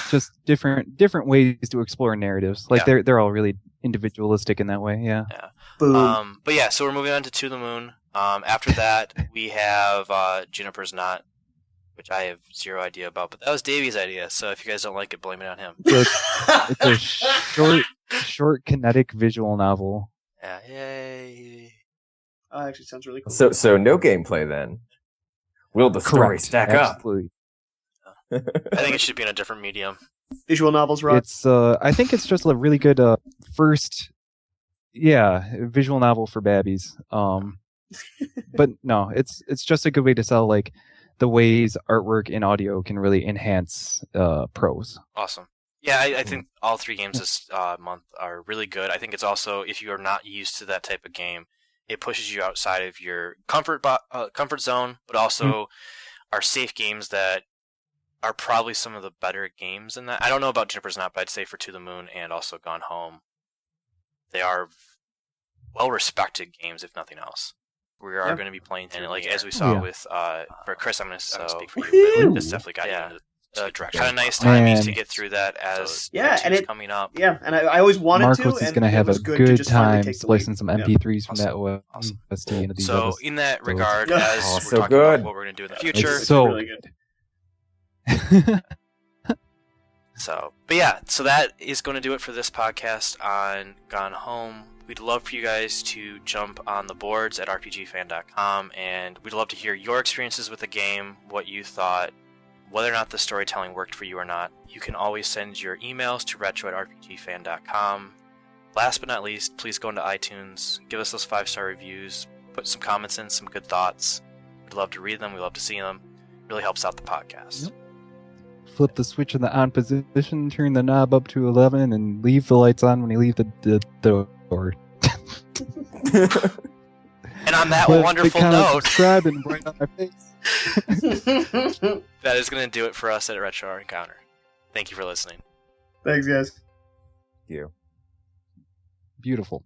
Just different ways to explore narratives. Yeah. They're all really individualistic in that way. Yeah. Boom. But yeah, so we're moving on to the Moon. After that, we have Juniper's Knot, which I have zero idea about, but that was Davy's idea. So if you guys don't like it, blame it on him. It's a short kinetic visual novel. Yeah, yay. Oh, actually sounds really cool. So no gameplay then. Will the story Correct. stack Absolutely. I think it should be in a different medium. Visual novels, Rod. It's I think it's just a really good first visual novel for babbies. But no, it's just a good way to sell the ways artwork and audio can really enhance prose. Awesome. Yeah, I think all three games this month are really good. I think it's also, if you are not used to that type of game, it pushes you outside of your comfort zone, but also are safe games that are probably some of the better games in that. I don't know about Juniper's Knot, but I'd say for To the Moon and also Gone Home, they are well-respected games, if nothing else. We are going to be playing, and as we saw with for Chris, I'm going to speak for you, but this definitely got you into the direction. Kind of nice timing to get through that as it's coming up. Yeah, and I always wanted Marcos to. is and going to it have a was good to good just finally time take the slicing lead. some MP3s from that Awesome. OST into these So others. in that regard, Yeah. as Oh, we're so talking good. about what we're going to do in the future, It's so really good. So, but yeah, so that is going to do it for this podcast on Gone Home. We'd love for you guys to jump on the boards at rpgfan.com, and we'd love to hear your experiences with the game, what you thought, whether or not the storytelling worked for you or not. You can always send your emails to retro@rpgfan.com. Last but not least, please go into iTunes, give us those 5-star reviews, put some comments in, some good thoughts. We'd love to read them, we love to see them. It really helps out the podcast. Yep. Flip the switch in the on position, turn the knob up to 11, and leave the lights on when you leave the door. And on that Click wonderful the comment, note, subscribe and right on my face. that is going to do it for us at Retro Art Encounter. Thank you for listening. Thanks, guys. You. Beautiful.